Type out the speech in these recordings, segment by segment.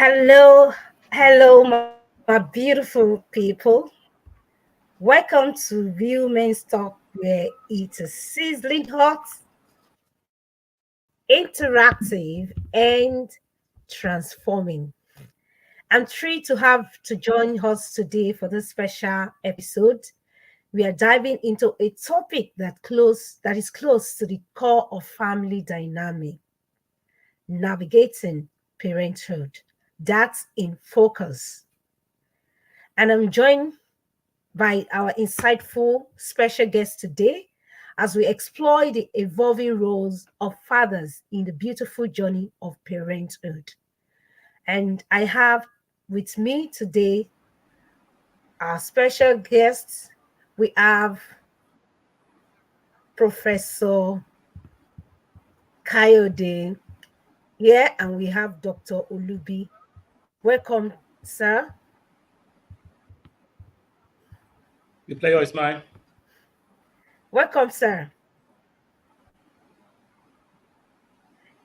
Hello, my beautiful people. Welcome to Women's Talk, where it is sizzling hot, interactive, and transforming. I'm thrilled to have to join us today for this special episode. We are diving into a topic that is close to the core of family dynamic, navigating parenthood. That's in focus. And I'm joined by our insightful special guest today as we explore the evolving roles of fathers in the beautiful journey of parenthood. And I have with me today our special guests. We have Professor Kayode here, and we have Dr. Olubiyi. Welcome, sir. The player is mine. Welcome, sir.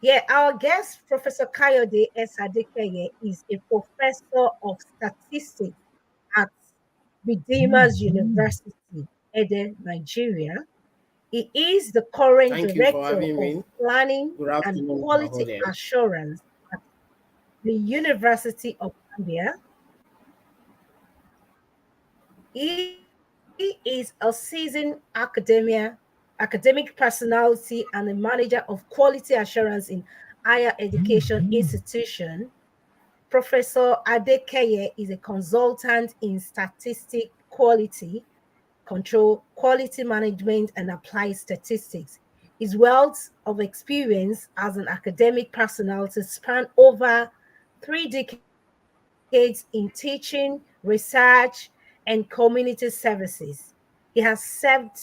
Yeah, our guest, Professor Kayode S. Adekeye, is a professor of statistics at Redeemers University, Ede, Nigeria. He is the current Thank you for director having of me. planning Good and afternoon, quality Kayode. assurance at the University of Gambia. He is a seasoned academic personality and a manager of quality assurance in higher education institution. Professor Adekeye is a consultant in statistic quality control, quality management, and applied statistics. His wealth of experience as an academic personality span over 3 decades in teaching, research, and community services. He has served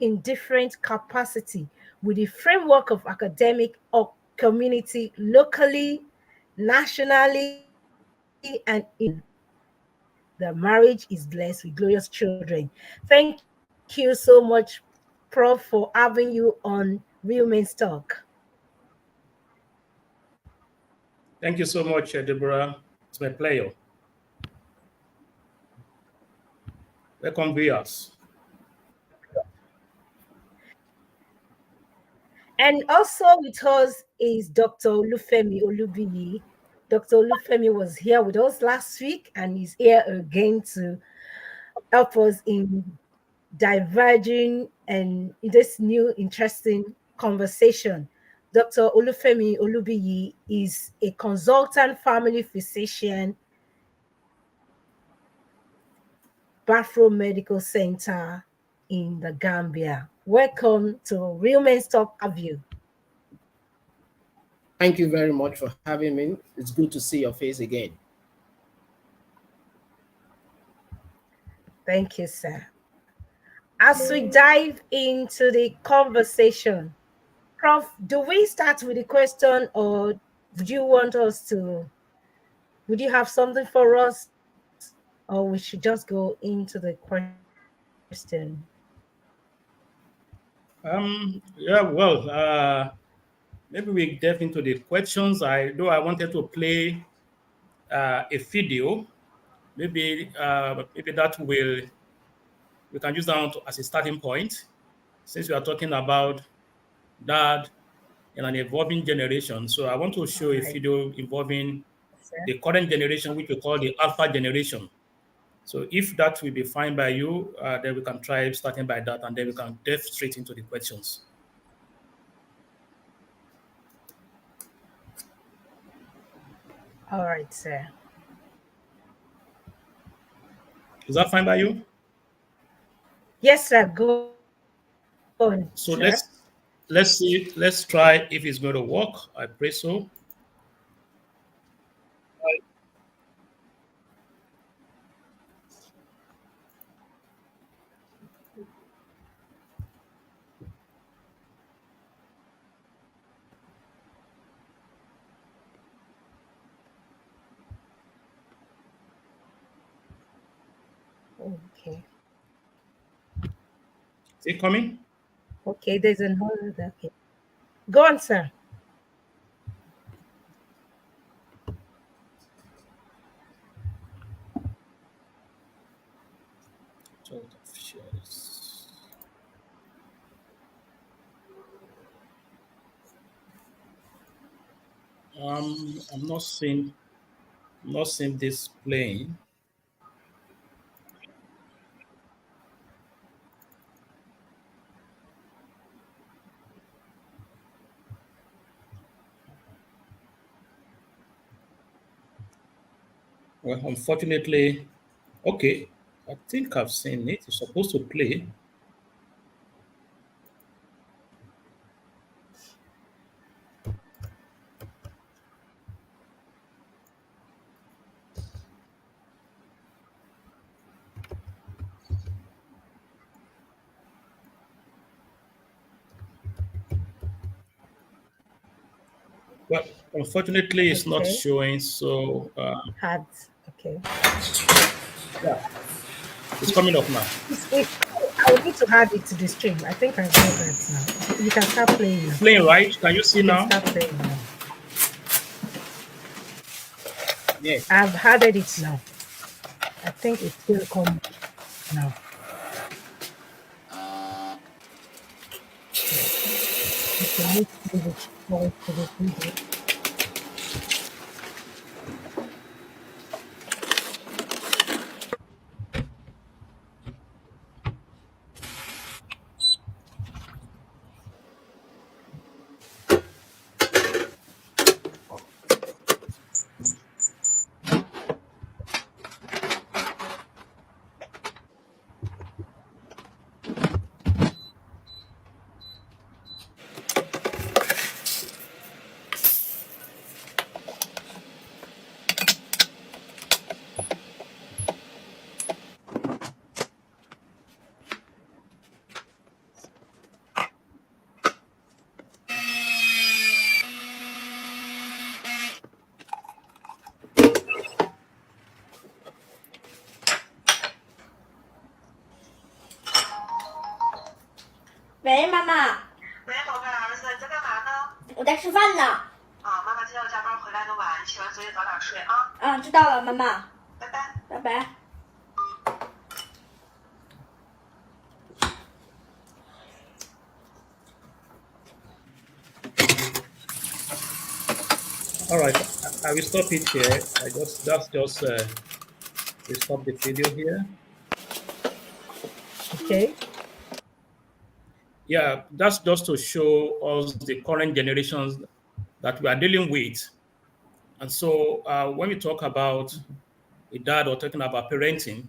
in different capacity with the framework of academic or community locally, nationally, and internationally. The marriage is blessed with glorious children. Thank you so much, Prof, for having you on Real Men's Talk. Thank you so much, Deborah. It's my pleasure. Welcome, viewers. And also with us is Dr. Olubiyi. Dr. Olufemi was here with us last week and is here again to help us in diverging and in this new interesting conversation. Dr. Olufemi Olubiyi is a consultant family physician, Bafro Medical Center in the Gambia. Welcome to Real Men's Talk of You. Thank you very much for having me. It's good to see your face again. Thank you, sir. As we dive into the conversation, Prof, do we start with the question or would you have something for us or we should just go into the question? Maybe we delve into the questions. I wanted to play a video. Maybe that we can use that as a starting point, since we are talking about dad in an evolving generation. So I want to show a video involving the current generation, which we call the alpha generation. So if that will be fine by you, then we can try starting by that, and then we can delve straight into the questions. All right, sir. Is that fine by you? Yes, sir. Go on. So sir. let's see. Let's try if it's going to work. I pray so. Okay. Is it coming? Okay, there's another. Okay. Go on, sir. Total of shares. I'm not seeing this playing. Well, unfortunately, okay. I think I've seen it. It's supposed to play. Well, unfortunately, it's not Okay. showing. So, Okay. yeah, it's coming up now. I will need to add it to the stream. I think I got that now. You can start playing now. Playing, right? Can you see You can now? start playing now. Yes. I've added it now. I think it will come now. Okay, let's move it forward to the video.喂，妈妈。喂，宝贝儿子，你在干嘛呢？我在吃饭呢。啊，妈妈今天要加班回来的晚，写完作业早点睡啊。嗯，知道了，妈妈。拜拜。拜拜。All right, I will stop it here. We stop the video here. Okay. Yeah, that's just to show us the current generations that we are dealing with. And so when we talk about a dad or talking about parenting,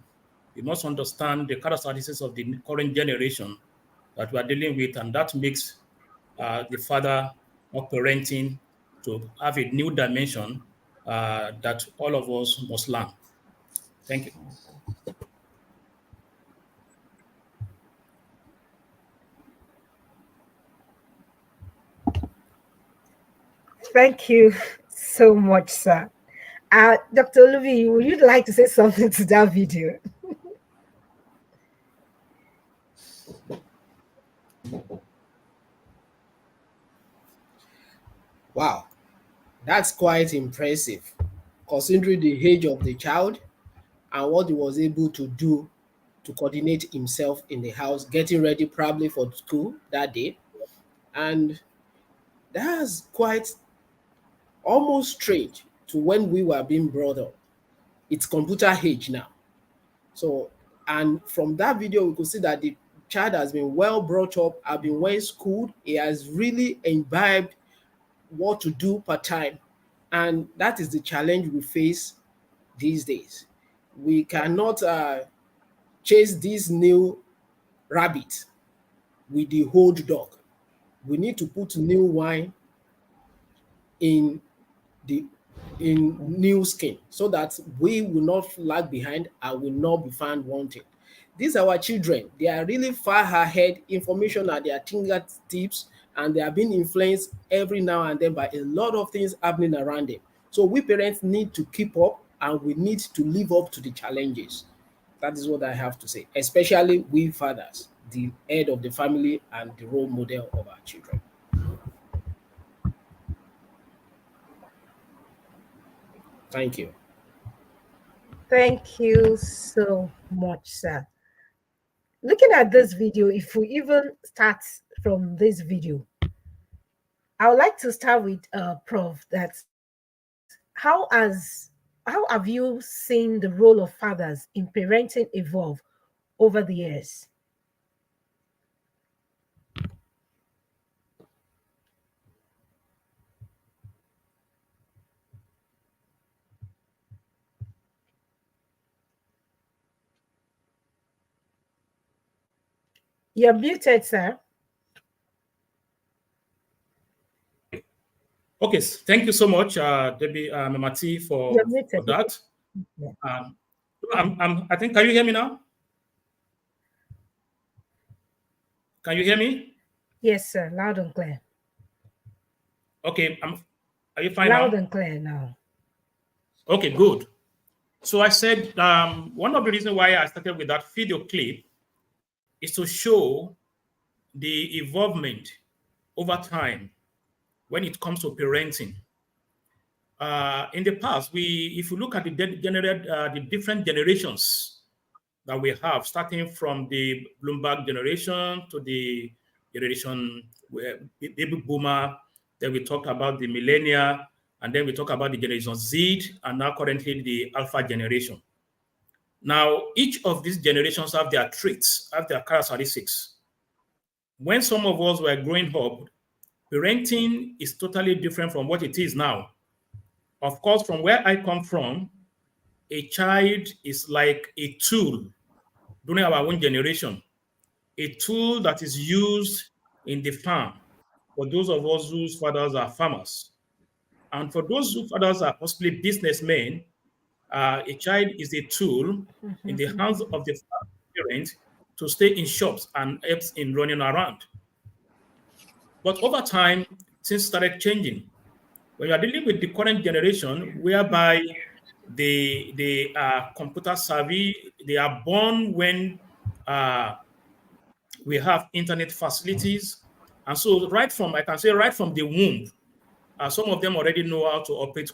you must understand the characteristics of the current generation that we are dealing with, and that makes the father of parenting to have a new dimension that all of us must learn. Thank you. Thank you so much, sir. Dr. Olubiyi, would you like to say something to that video? Wow, that's quite impressive considering the age of the child and what he was able to do to coordinate himself in the house, getting ready probably for school that day. And that's quite almost strange to when we were being brought up. It's computer age now. So, and from that video, we could see that the child has been well brought up, has been well schooled. He has really imbibed what to do part time. And that is the challenge we face these days. We cannot chase this new rabbit with the old dog. We need to put new wine in the in new skin so that we will not lag behind and will not be found wanting. These are our children. They are really far ahead, information at their fingertips, and they are being influenced every now and then by a lot of things happening around them. So we parents need to keep up and we need to live up to the challenges. That is what I have to say, especially we fathers, the head of the family and the role model of our children. Thank you. Thank you so much, sir. looking at this video, if we even start from this video, I would like to start with Prof. That how have you seen the role of fathers in parenting evolve over the years? You're muted, sir. Okay, thank you so much, Debbie Memati, for that. Yeah. I think, can you hear me now? Can you hear me? Yes, sir. Loud and clear. Okay, are you fine now? Loud and clear now. Okay, good. So I said one of the reasons why I started with that video clip is to show the involvement over time when it comes to parenting. In the past, if you look at the different generations that we have, starting from the Bloomberg generation to the generation baby boomer, then we talked about the millennia, and then we talk about the generation Z, and now currently the Alpha generation. Now, each of these generations have their traits, have their characteristics. When some of us were growing up, parenting is totally different from what it is now. Of course, from where I come from, a child is like a tool during our own generation, a tool that is used in the farm for those of us whose fathers are farmers. And for those whose fathers are possibly businessmen, a child is a tool in the hands of the parent to stay in shops and helps in running around. But over time, things started changing. When you are dealing with the current generation, whereby they are computer savvy, they are born when we have internet facilities. And so I can say right from the womb, some of them already know how to operate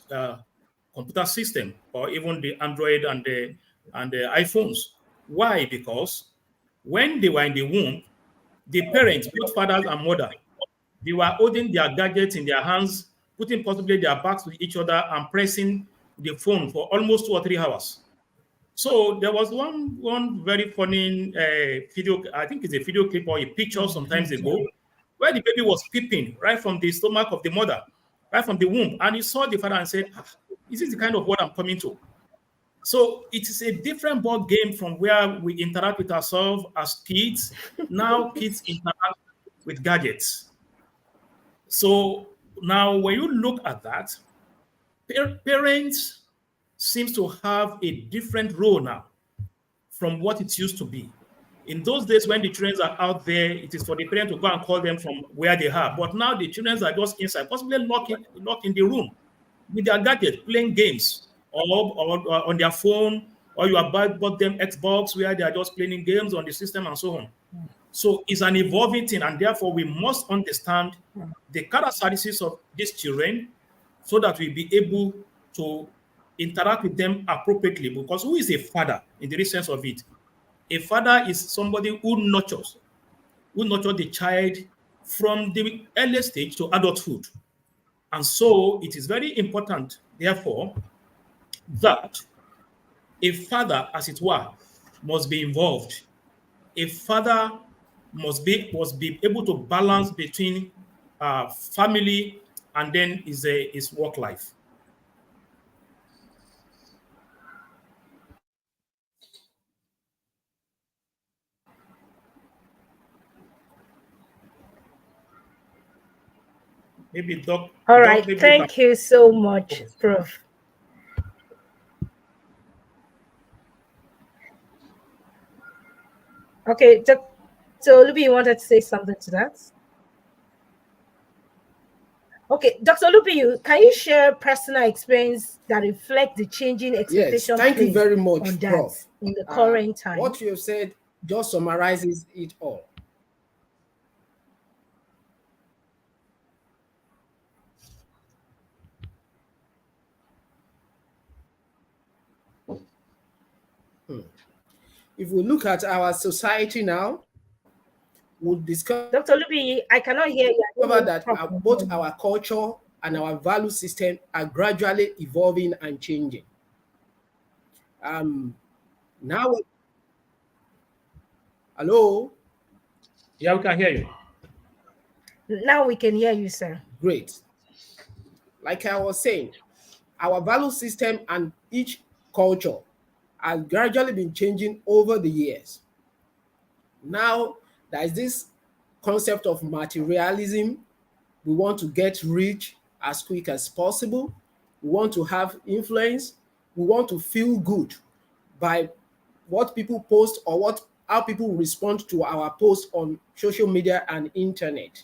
computer system or even the Android and the iPhones. Why? Because when they were in the womb, the parents, both fathers and mother, they were holding their gadgets in their hands, putting possibly their backs to each other and pressing the phone for almost 2 or 3 hours. So there was one very funny video, I think it's a video clip or a picture sometimes ago, where the baby was peeping right from the stomach of the mother, right from the womb. And he saw the father and said, is this the kind of what I'm coming to? So it is a different ball game from where we interact with ourselves as kids. Now kids interact with gadgets. So now when you look at that, parents seems to have a different role now from what it used to be. In those days when the children are out there, it is for the parent to go and call them from where they are. But now the children are just inside, possibly locked in the room with their gadget, playing games or on their phone, or you have bought them Xbox where they are just playing games on the system and so on. So it's an evolving thing, and therefore we must understand the characteristics of these children so that we be able to interact with them appropriately. Because who is a father in the real sense of it? A father is somebody who nurtures the child from the early stage to adulthood. And so it is very important, therefore, that a father, as it were, must be involved. A father must be able to balance between family and then his work life. Maybe Doc. All right. Thank you so much, Prof. Okay, so Olubiyi, you wanted to say something to that? Okay, Dr. Olubiyi, can you share personal experience that reflect the changing expectation? Yes, thank you very much, Prof. In the current time. What you have said just summarizes it all. if we look at our society now, we'll discover Dr. Olubiyi, I cannot hear you. that both our culture and our value system are gradually evolving and changing. Now, hello? Yeah, we can hear you. Now we can hear you, sir. Great. Like I was saying, our value system and each culture has gradually been changing over the years. Now, there is this concept of materialism. We want to get rich as quick as possible. We want to have influence. We want to feel good by what people post or how people respond to our posts on social media and internet.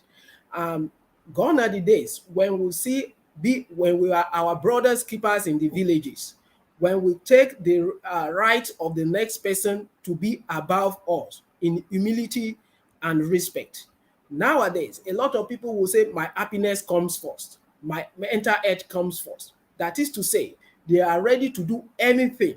Gone are the days when we are our brothers keepers in the villages, when we take the right of the next person to be above us in humility and respect. Nowadays, a lot of people will say, my happiness comes first, my mental health comes first. That is to say, they are ready to do anything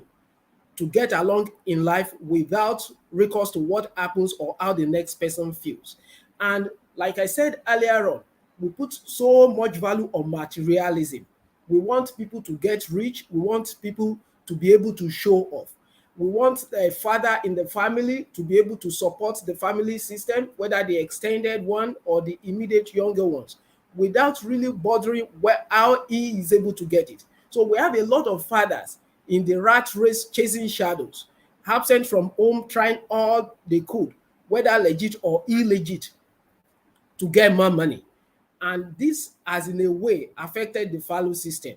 to get along in life without recourse to what happens or how the next person feels. And like I said earlier on, we put so much value on materialism. We want people to get rich. We want people to be able to show off. We want a father in the family to be able to support the family system, whether the extended one or the immediate younger ones, without really bothering how he is able to get it. So we have a lot of fathers in the rat race chasing shadows, absent from home trying all they could, whether legit or illegit, to get more money. And this has in a way affected the value system.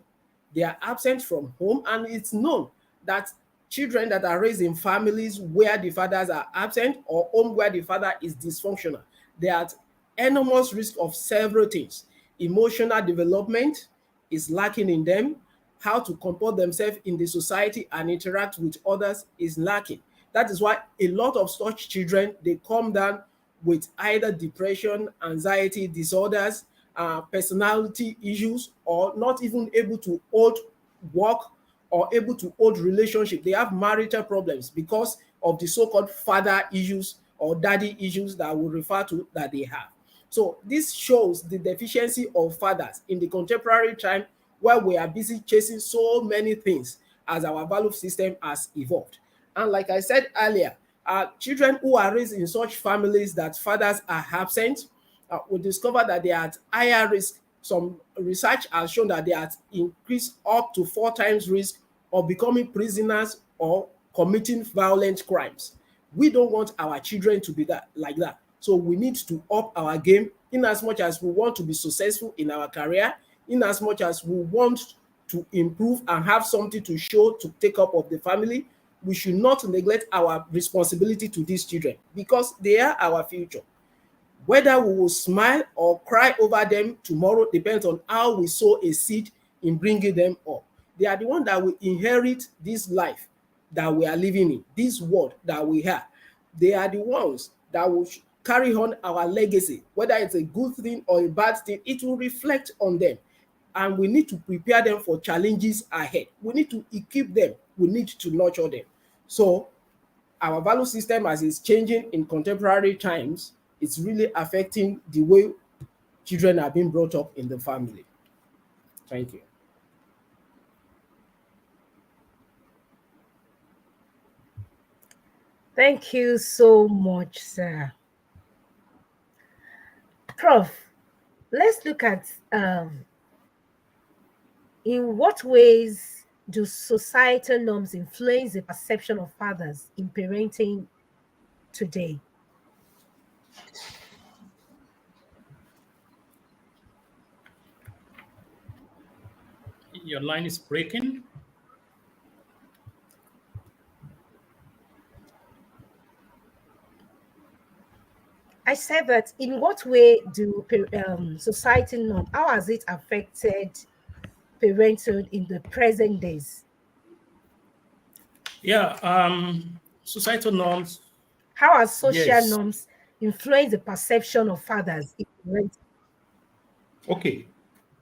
They are absent from home, and it's known that children that are raised in families where the fathers are absent or home where the father is dysfunctional, they are at enormous risk of several things. Emotional development is lacking in them. How to comport themselves in the society and interact with others is lacking. That is why a lot of such children, they come down with either depression, anxiety disorders, personality issues, or not even able to hold work or able to hold relationship. They have marital problems because of the so-called father issues or daddy issues that we refer to that they have. So this shows the deficiency of fathers in the contemporary time, where we are busy chasing so many things as our value system has evolved. And like I said earlier, children who are raised in such families that fathers are absent will discover that they are at higher risk. Some research has shown that they are at increased up to 4 times risk of becoming prisoners or committing violent crimes. We don't want our children to be like that. So we need to up our game in as much as we want to be successful in our career, in as much as we want to improve and have something to show to take up of the family. We should not neglect our responsibility to these children because they are our future. Whether we will smile or cry over them tomorrow depends on how we sow a seed in bringing them up. They are the ones that will inherit this life that we are living in, this world that we have. They are the ones that will carry on our legacy. Whether it's a good thing or a bad thing, it will reflect on them. And we need to prepare them for challenges ahead. We need to equip them. We need to nurture them. So our value system, as it's changing in contemporary times, it's really affecting the way children are being brought up in the family. Thank you. Thank you so much, sir. Prof, let's look at in what ways do societal norms influence the perception of fathers in parenting today? Your line is breaking. I said that in what way do society norm, how has it affected parenthood in the present days? Yeah, societal norms. How has social Yes. norms influenced the perception of fathers in parenting? Okay.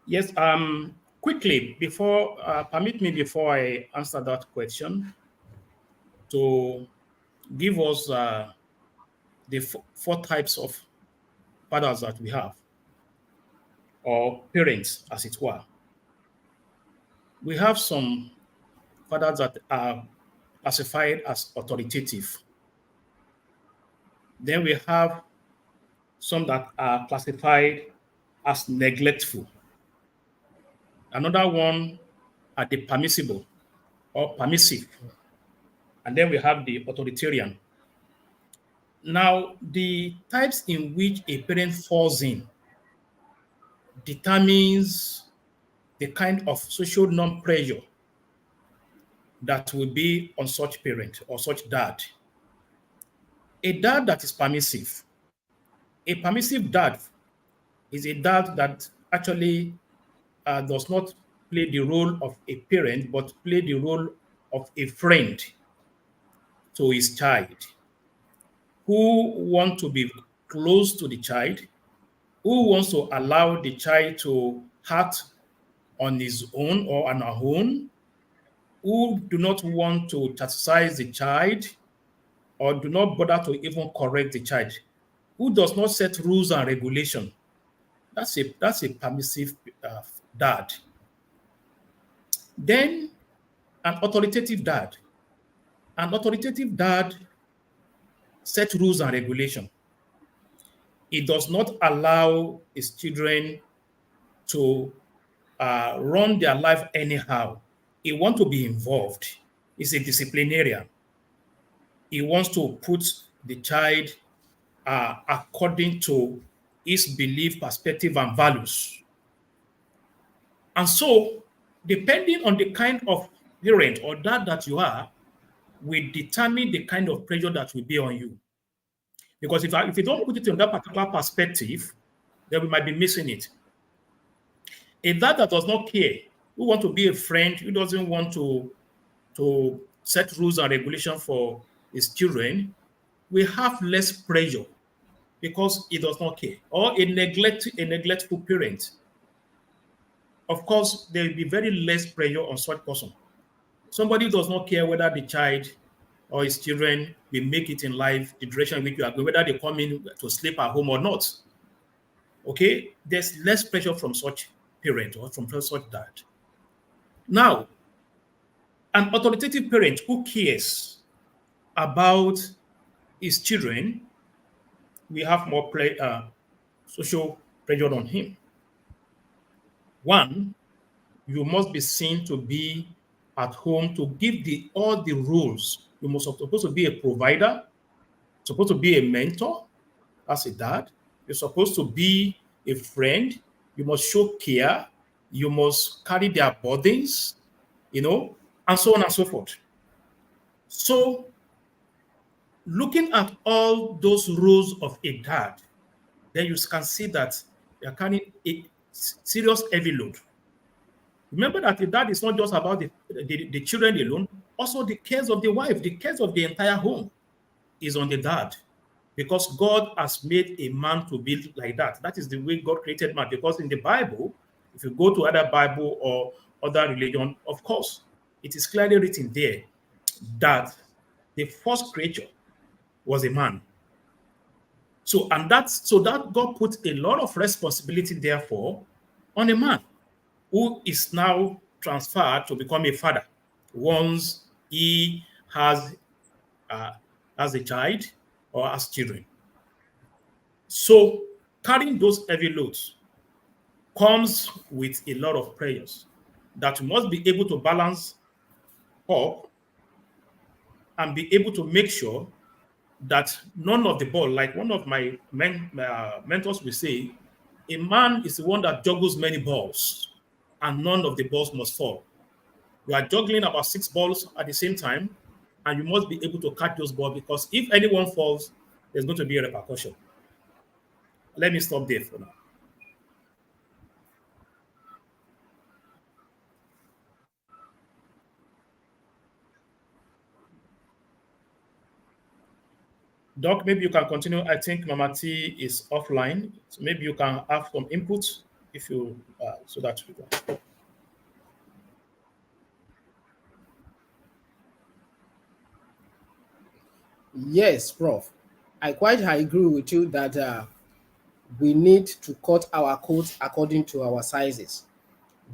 Yes. Quickly, permit me before I answer that question to give us the four types of fathers that we have, or parents, as it were. We have some fathers that are classified as authoritative. Then we have some that are classified as neglectful. Another one are the permissible or permissive. And then we have the authoritarian. Now, the types in which a parent falls in determines the kind of social norm pressure that will be on such parent or such dad. A dad that is permissive. A permissive dad is a dad that actually does not play the role of a parent, but play the role of a friend to his child, who want to be close to the child, who wants to allow the child to act on his own or on her own, who do not want to chastise the child or do not bother to even correct the child, who does not set rules and regulation. That's a permissive dad. Then an authoritative dad. An authoritative dad sets rules and regulation. He does not allow his children to run their life anyhow. He wants to be involved. He's a disciplinarian. He wants to put the child according to his belief, perspective, and values. And so, depending on the kind of parent or dad that you are, will determine the kind of pressure that will be on you. Because if you don't put it in that particular perspective, then we might be missing it. A dad that does not care, who wants to be a friend, who doesn't want to set rules and regulations for his children, will have less pressure because he does not care. Or a neglectful parent. Of course, there will be very less pressure on such person. Somebody who does not care whether the child or his children will make it in life, the direction in which you are going, whether they come in to sleep at home or not. Okay, there's less pressure from such parent or from such dad. Now, an authoritative parent who cares about his children, we have more social pressure on him. One, you must be seen to be at home to give all the rules. You must supposed to be a provider, supposed to be a mentor as a dad. You're supposed to be a friend. You must show care. You must carry their burdens, and so on and so forth. So, looking at all those roles of a dad, then you can see that you're carrying a serious heavy load. Remember that the dad is not just about the children alone, also the cares of the wife, the cares of the entire home is on the dad. Because God has made a man to be like that. That is the way God created man. Because in the Bible, if you go to other Bible or other religion, of course, it is clearly written there that the first creature was a man. So that God put a lot of responsibility, therefore, on a man who is now transferred to become a father once he has a child or has children. So carrying those heavy loads comes with a lot of prayers that you must be able to balance up and be able to make sure that none of the ball, like one of my mentors will say, a man is the one that juggles many balls and none of the balls must fall. You are juggling about 6 balls at the same time, and you must be able to catch those balls because if anyone falls, there's going to be a repercussion. Let me stop there for now. Doc, maybe you can continue. I think Mama T is offline, so maybe you can have some input if you so that we can. Yes, Prof. I quite agree with you that we need to cut our coats according to our sizes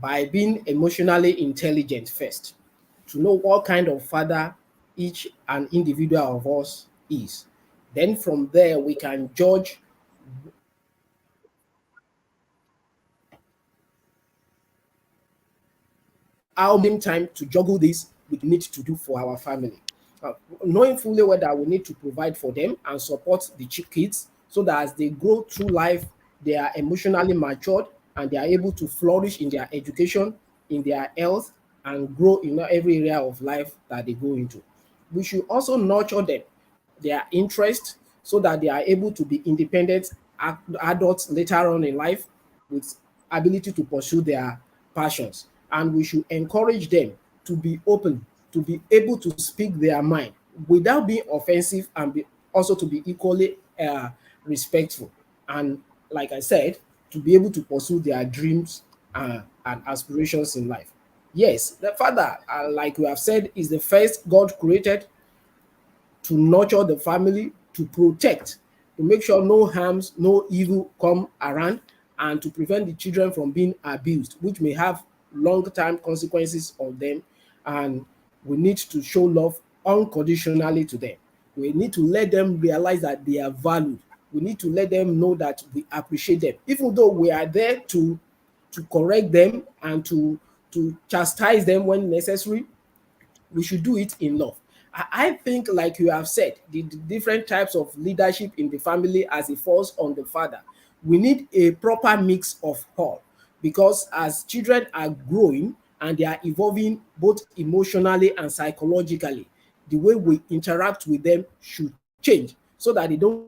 by being emotionally intelligent first, to know what kind of father each and individual of us is. Then from there, we can judge how many time to juggle this we need to do for our family. Uh, Knowing fully well that we need to provide for them and support the kids so that as they grow through life, they are emotionally matured and they are able to flourish in their education, in their health, and grow in every area of life that they go into. We should also nurture them, their interest, so that they are able to be independent adults later on in life with ability to pursue their passions. And we should encourage them to be open, to be able to speak their mind without being offensive, and also to be equally respectful. And like I said, to be able to pursue their dreams and aspirations in life. Yes, the father, like we have said, is the first God created to nurture the family, to protect, to make sure no harms, no evil come around, and to prevent the children from being abused, which may have long-term consequences on them. And we need to show love unconditionally to them. We need to let them realize that they are valued. We need to let them know that we appreciate them, even though we are there to correct them and to chastise them when necessary. We should do it in love. I think, like you have said, the different types of leadership in the family as it falls on the father, we need a proper mix of all, because as children are growing and they are evolving both emotionally and psychologically, the way we interact with them should change so that they don't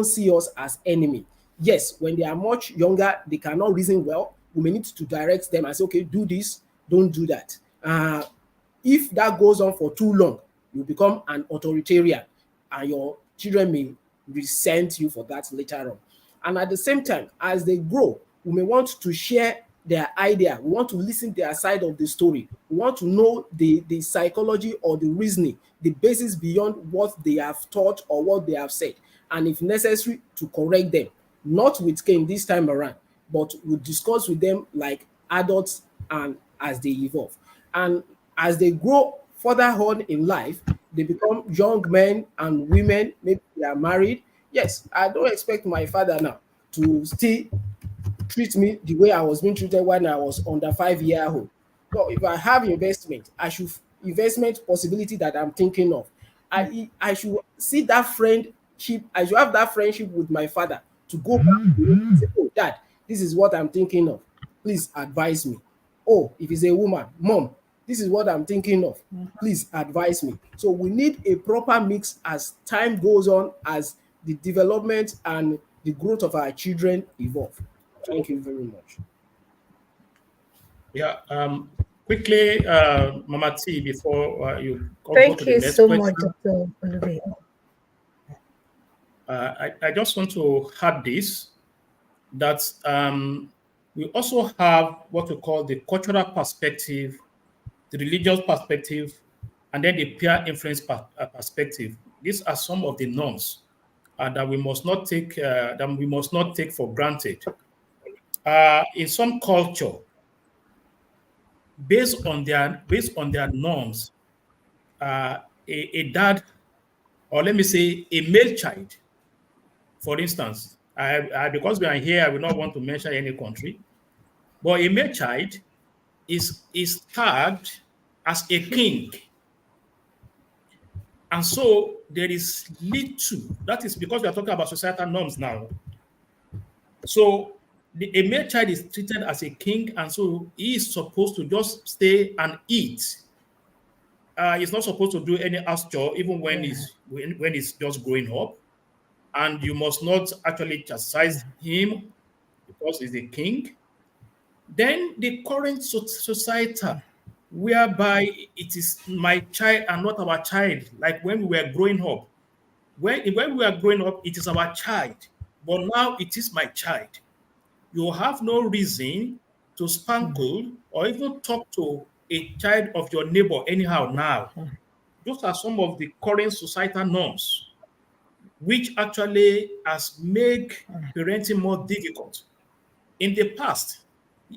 see us as enemy. Yes, when they are much younger, they cannot reason well. We may need to direct them and say, okay, do this, don't do that. If that goes on for too long, you become an authoritarian and your children may resent you for that later on. And at the same time, as they grow, we may want to share their idea. We want to listen to their side of the story. We want to know the psychology or the reasoning, the basis beyond what they have taught or what they have said. And if necessary, to correct them. Not with cane this time around, but we discuss with them like adults and as they evolve. And as they grow further on in life, they become young men and women, maybe they are married. Yes, I don't expect my father now to still treat me the way I was being treated when I was under 5 year old. No, if I have investment, I should investment possibility that I'm thinking of. I should see that friendship. I should have that friendship with my father to go back to him and say, "Oh, Dad, this is what I'm thinking of. Please advise me." Oh, if it's a woman, Mom, this is what I'm thinking of. Please advise me. So we need a proper mix as time goes on, as the development and the growth of our children evolve. Thank you very much. Yeah. Quickly, Mama T, before you go to Thank the you next so much, question, Dr. Olubiyi. I just want to add this, that we also have what we call the cultural perspective, the religious perspective, and then the peer influence perspective. These are some of the norms that we must not take for granted. In some culture, based on their norms, a dad, or let me say a male child, for instance, because we are here, I will not want to mention any country, but a male child is tagged as a king. And so there is little, that is because we are talking about societal norms now. So a male child is treated as a king, and so he is supposed to just stay and eat. He's not supposed to do any house chore, even when he's just growing up. And you must not actually chastise him because he's a king. Then the current society, whereby it is my child and not our child, like when we were growing up. When we are growing up, it is our child, but now it is my child. You have no reason to spankle or even talk to a child of your neighbor anyhow now. those are some of the current societal norms, which actually has made parenting more difficult. In the past,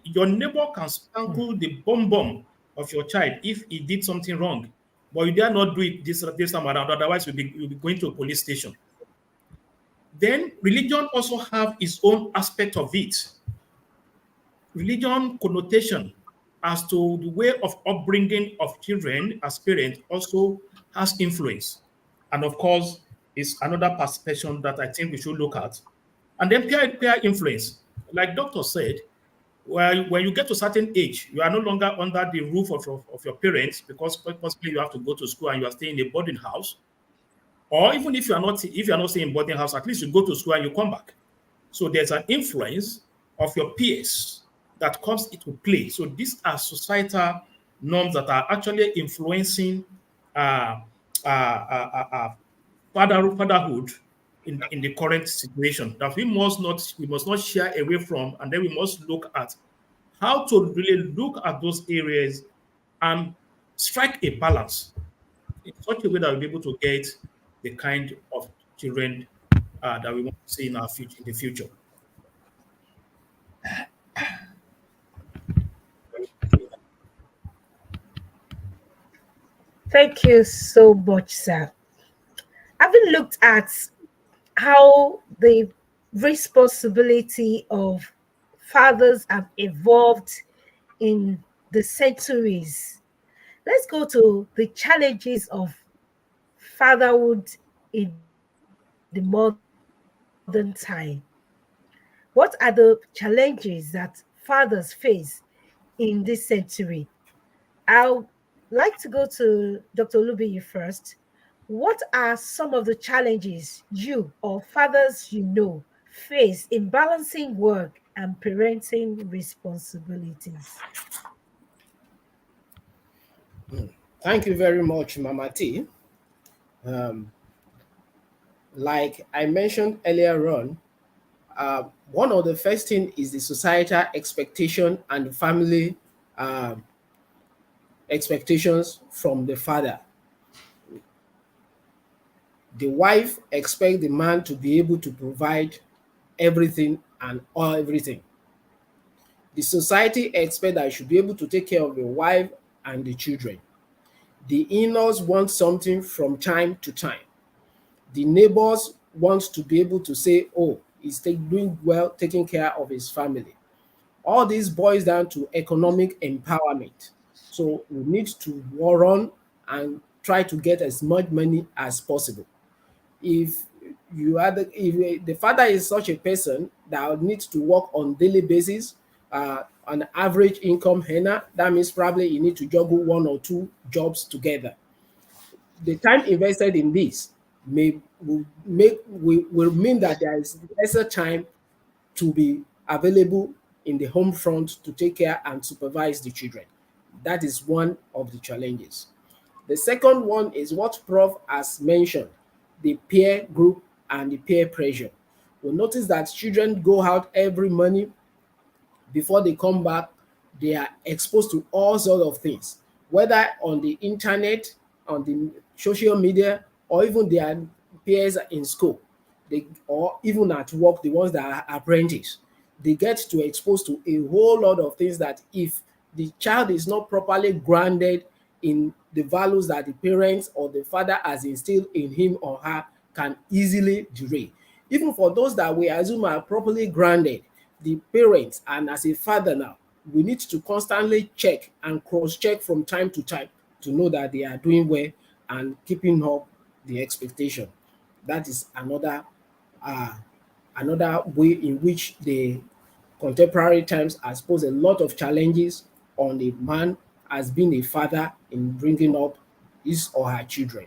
your neighbor can spangle the bum of your child if he did something wrong, but you dare not do it this time around. Otherwise, you'll be going to a police station. Then religion also have its own aspect of it. Religion connotation as to the way of upbringing of children as parents also has influence. And of course, is another perception that I think we should look at. And then peer influence. Like doctor said, well, when you get to a certain age, you are no longer under the roof of your parents, because possibly you have to go to school and you are staying in a boarding house. Or even if you are not staying in boarding house, at least you go to school and you come back. So there's an influence of your peers that comes into play. So these are societal norms that are actually influencing fatherhood in the current situation, that we must not shy away from, and then we must look at how to really look at those areas and strike a balance in such a way that we'll be able to get the kind of children that we want to see in the future. Thank you so much, sir. Having looked at how the responsibility of fathers have evolved in the centuries, let's go to the challenges of fatherhood in the modern time. What are the challenges that fathers face in this century? I'd like to go to Dr. Olubiyi first. What are some of the challenges you or fathers you know face in balancing work and parenting responsibilities? Thank you very much, Mama T. Like I mentioned earlier on, one of the first thing is the societal expectation and family expectations from the father. The wife expects the man to be able to provide everything and everything. The society expects that you should be able to take care of the wife and the children. The in-laws want something from time to time. The neighbors want to be able to say, oh, he's doing well, taking care of his family. All this boils down to economic empowerment. So we need to run and try to get as much money as possible. If the father is such a person that needs to work on daily basis, an average income earner, that means probably you need to juggle one or two jobs together. The time invested in this will mean that there is lesser time to be available in the home front to take care and supervise the children. That is one of the challenges. The second one is what Prof has mentioned, the peer group and the peer pressure. We'll notice that children go out every morning. Before they come back, they are exposed to all sorts of things, whether on the internet, on the social media, or even their peers in school, or even at work, the ones that are apprentices. They get to expose to a whole lot of things that if the child is not properly grounded in the values that the parents or the father has instilled in him or her, can easily derail. Even for those that we assume are properly grounded, the parents and as a father now, we need to constantly check and cross-check from time to time to know that they are doing well and keeping up the expectation. That is another way in which the contemporary times has posed a lot of challenges on a man as being a father in bringing up his or her children.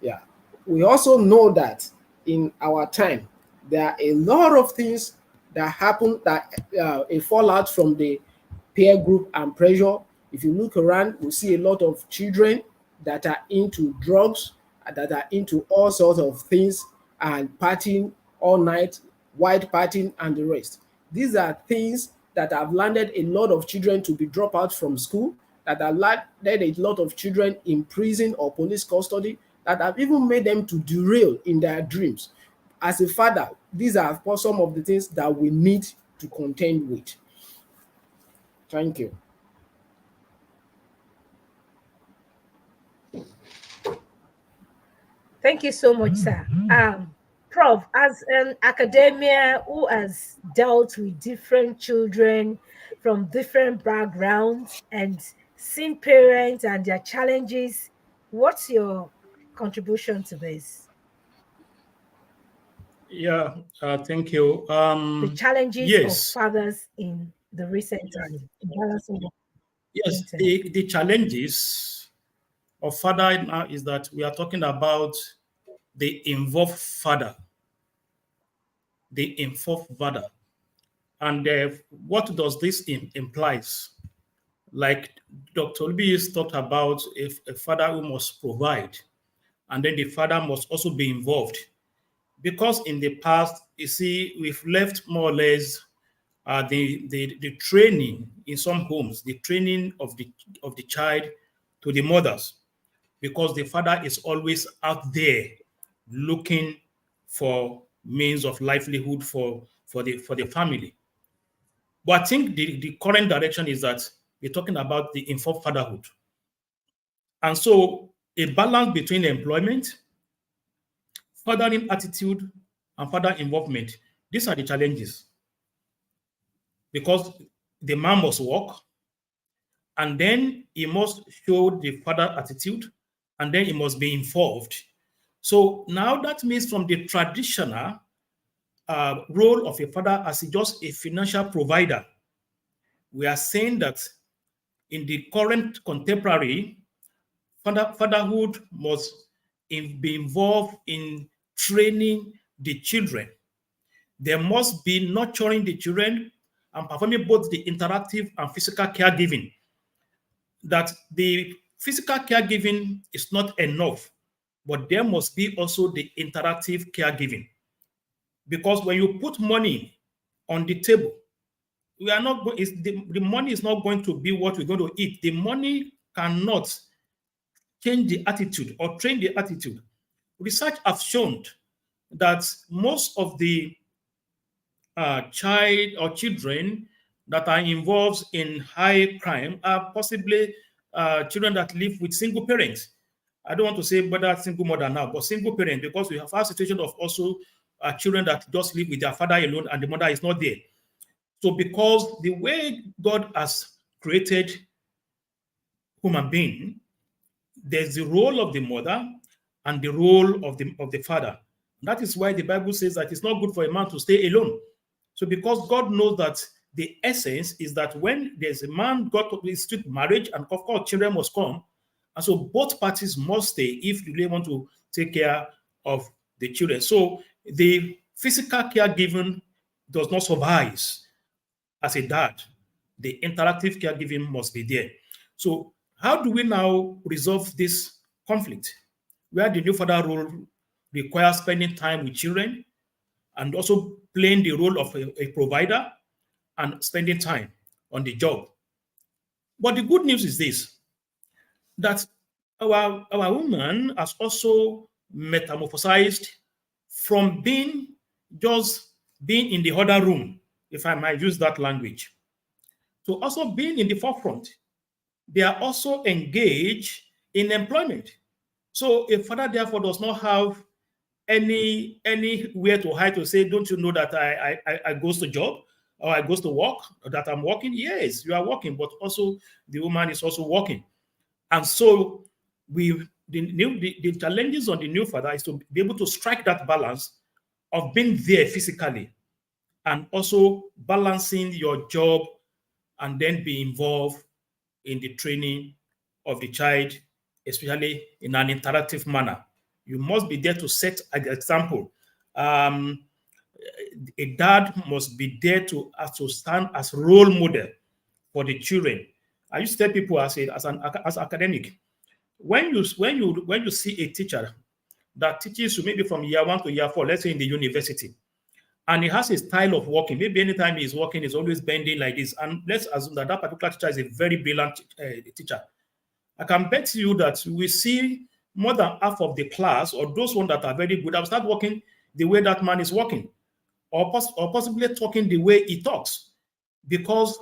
Yeah. We also know that in our time, there are a lot of things that happen that a fallout from the peer group and pressure. If you look around, we see a lot of children that are into drugs, that are into all sorts of things and partying all night, white partying and the rest. These are things that have landed a lot of children to be dropped out from school, that have led a lot of children in prison or police custody, that have even made them to derail in their dreams. As a father, these are some of the things that we need to contend with. Thank you. Thank you so much, sir. Prof, as an academia who has dealt with different children from different backgrounds and seen parents and their challenges, what's your contribution to this? Yeah, thank you. The challenges of Yes, fathers in the recent times. yes. The challenges of father now is that we are talking about the involved father, and what does this implies? Like Dr. Olubiyi talked about, if a father who must provide, and then the father must also be involved. Because in the past, you see, we've left more or less the training in some homes, the training of the child to the mothers, because the father is always out there looking for means of livelihood for the family. But I think the current direction is that we're talking about the informed fatherhood. And so a balance between employment, fathering attitude, and father involvement, these are the challenges. Because the man must work, and then he must show the father attitude, and then he must be involved. So now that means from the traditional role of a father as just a financial provider, we are saying that in the current contemporary, fatherhood must be involved in training the children. There must be nurturing the children and performing both the interactive and physical caregiving. That the physical caregiving is not enough, but there must be also the interactive caregiving. Because when you put money on the table, we are not the money is not going to be what we're going to eat. The money cannot change the attitude or train the attitude. Research has shown that most of the child or children that are involved in high crime are possibly children that live with single parents. I don't want to say whether single mother now, but single parent, because we have a situation of also children that just live with their father alone and the mother is not there. So because the way God has created human being, there's the role of the mother and the role of the father. That is why the Bible says that it's not good for a man to stay alone. So because God knows that the essence is that when there's a man, God to institute marriage, and of course children must come. And so both parties must stay if you really want to take care of the children. So the physical caregiving does not suffice as a dad. The interactive caregiving must be there. So how do we now resolve this conflict where the new father role requires spending time with children and also playing the role of a provider and spending time on the job? But the good news is this, that our woman has also metamorphosized from being in the other room, if I might use that language, to also being in the forefront. They are also engaged in employment. So a father therefore does not have anywhere to hide to say, don't you know that I goes to job or I goes to work, or that I'm working? Yes, you are working, but also the woman is also working. And so the challenges on the new father is to be able to strike that balance of being there physically and also balancing your job and then be involved in the training of the child, especially in an interactive manner. You must be there to set an example. A dad must be there to stand as role model for the children. I used to tell people as academic, when you see a teacher that teaches you maybe from year 1 to year 4, let's say in the university, and he has a style of working. Maybe anytime he's working, he's always bending like this. And let's assume that that particular teacher is a very brilliant teacher. I can bet you that we see more than half of the class, or those ones that are very good, have start working the way that man is working, or possibly talking the way he talks, because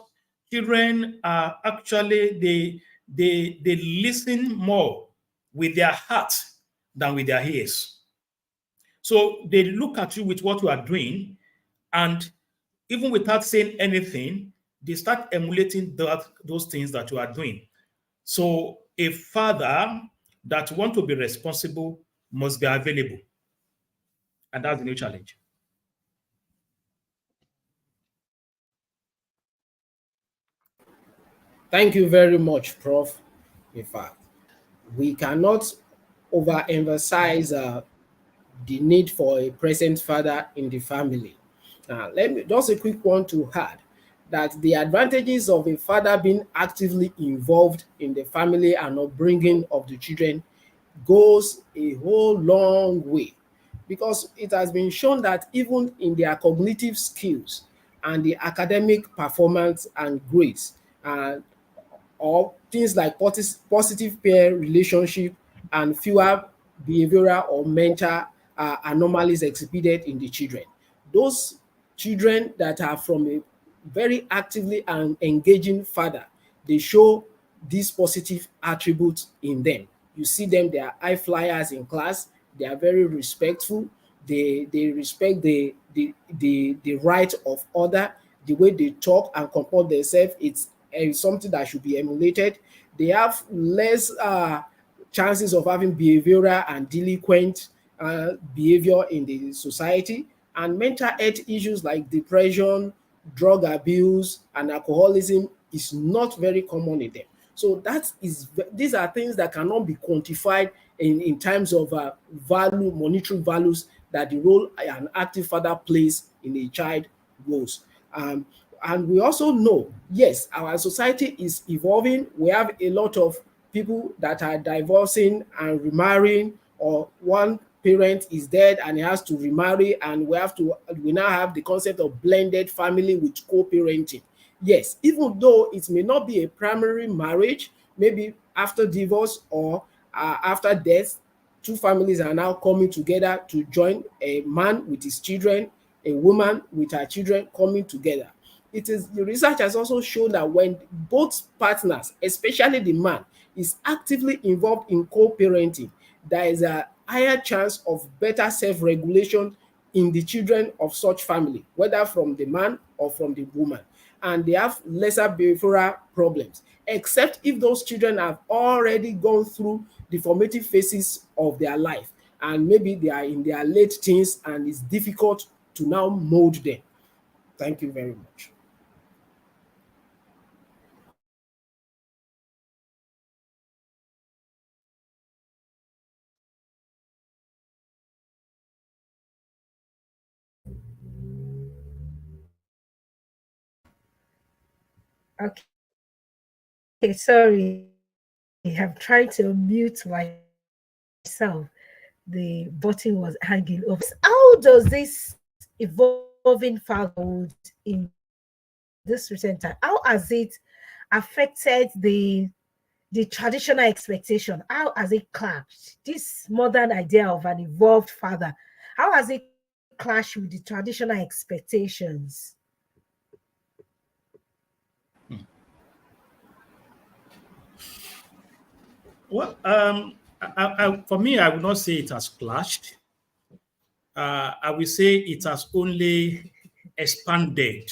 children are actually they listen more with their hearts than with their ears. So they look at you with what you are doing, and even without saying anything, they start emulating those things that you are doing. So a father that wants to be responsible must be available. And that's the new challenge. Thank you very much, Prof. In fact, we cannot overemphasize the need for a present father in the family. Let me just a quick one to add that the advantages of a father being actively involved in the family and upbringing of the children goes a whole long way, because it has been shown that even in their cognitive skills and the academic performance and grades, or things like positive peer relationship and fewer behavioral or mental anomalies exhibited in the children. Those children that are from a very actively and engaging father, they show these positive attributes in them. You see them, they are high flyers in class, they are very respectful, they respect the right of other, the way they talk and comport themselves, it's something that should be emulated. They have less chances of having behavioral and delinquent behavior in the society, and mental health issues like depression, drug abuse, and alcoholism is not very common in them. So these are things that cannot be quantified in terms of value, monetary values that the role an active father plays in a child goes. And we also know, yes, our society is evolving. We have a lot of people that are divorcing and remarrying, or one parent is dead and he has to remarry, and we now have the concept of blended family with co-parenting. Yes, even though it may not be a primary marriage, maybe after divorce or after death, two families are now coming together to join, a man with his children, a woman with her children coming together. The research has also shown that when both partners, especially the man, is actively involved in co-parenting, there is a higher chance of better self-regulation in the children of such family, whether from the man or from the woman. And they have lesser behavioral problems, except if those children have already gone through the formative phases of their life, and maybe they are in their late teens and it's difficult to now mold them. Thank you very much. Okay, sorry. I'm trying to mute myself. The button was hanging over. How does this evolving fatherhood in this recent time, how has it affected the traditional expectation? How has it clashed? This modern idea of an evolved father, how has it clashed with the traditional expectations? Well, for me, I would not say it has clashed. I will say it has only expanded,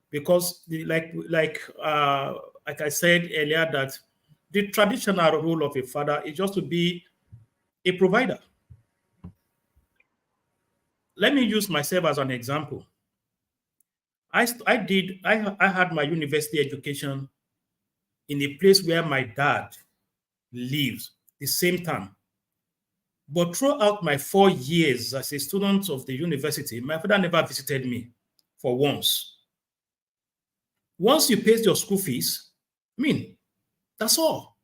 because like I said earlier, that the traditional role of a father is just to be a provider. Let me use myself as an example. I had my university education in a place where my dad lives the same time. But throughout my 4 years as a student of the university, my father never visited me for once. Once you pay your school fees, that's all.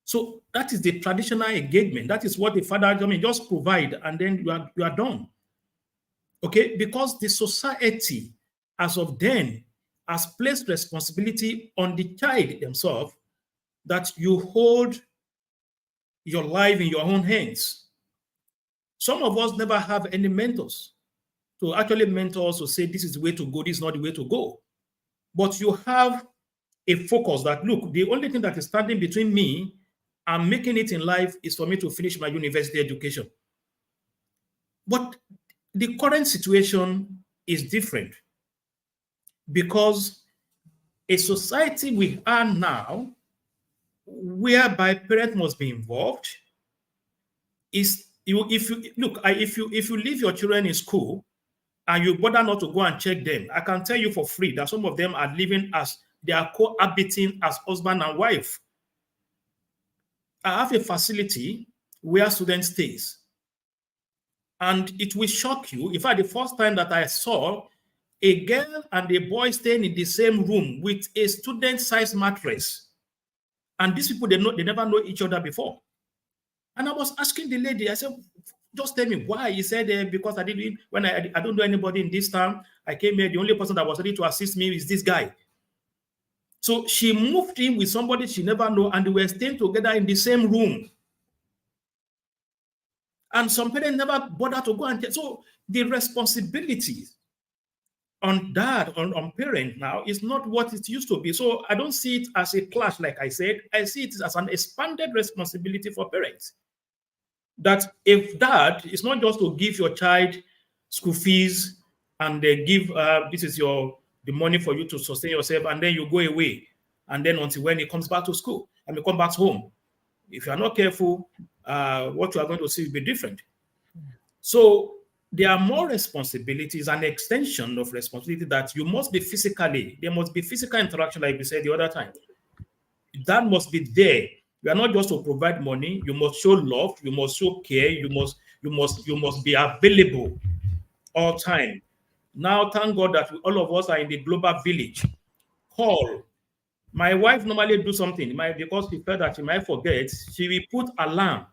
So that is the traditional engagement. That is what the father, just provide, and then you are done. Okay, because the society, as of then, has placed responsibility on the child themselves that you hold your life in your own hands. Some of us never have any mentors to actually mentor us to say, this is the way to go, this is not the way to go. But you have a focus that, look, the only thing that is standing between me and making it in life is for me to finish my university education. But the current situation is different because a society we are now, whereby parents must be involved, is you if you look if you leave your children in school and you bother not to go and check them, I can tell you for free that some of them are living as they are cohabiting as husband and wife. I have a facility where students stays, and it will shock you. In fact, the first time that I saw a girl and a boy staying in the same room with a student-sized mattress, and these people they never know each other before. And I was asking the lady, I said, just tell me why. He said, because I don't know anybody in this town. I came here, the only person that was ready to assist me is this guy. So she moved in with somebody she never knew, and they were staying together in the same room. And some parents never bother to go and check. So the responsibility on dad, on parent now is not what it used to be. So I don't see it as a clash, like I said. I see it as an expanded responsibility for parents. That if dad is not just to give your child school fees and they give this is the money for you to sustain yourself, and then you go away, and then until when he comes back to school and he comes back home, if you are not careful, what you are going to see will be different. So there are more responsibilities, an extension of responsibility that you must be physically. There must be physical interaction, like we said the other time. That must be there. You are not just to provide money. You must show love. You must show care. You must be available all time. Now, thank God that all of us are in the global village. Call. My wife normally do something because she felt that she might forget. She will put alarm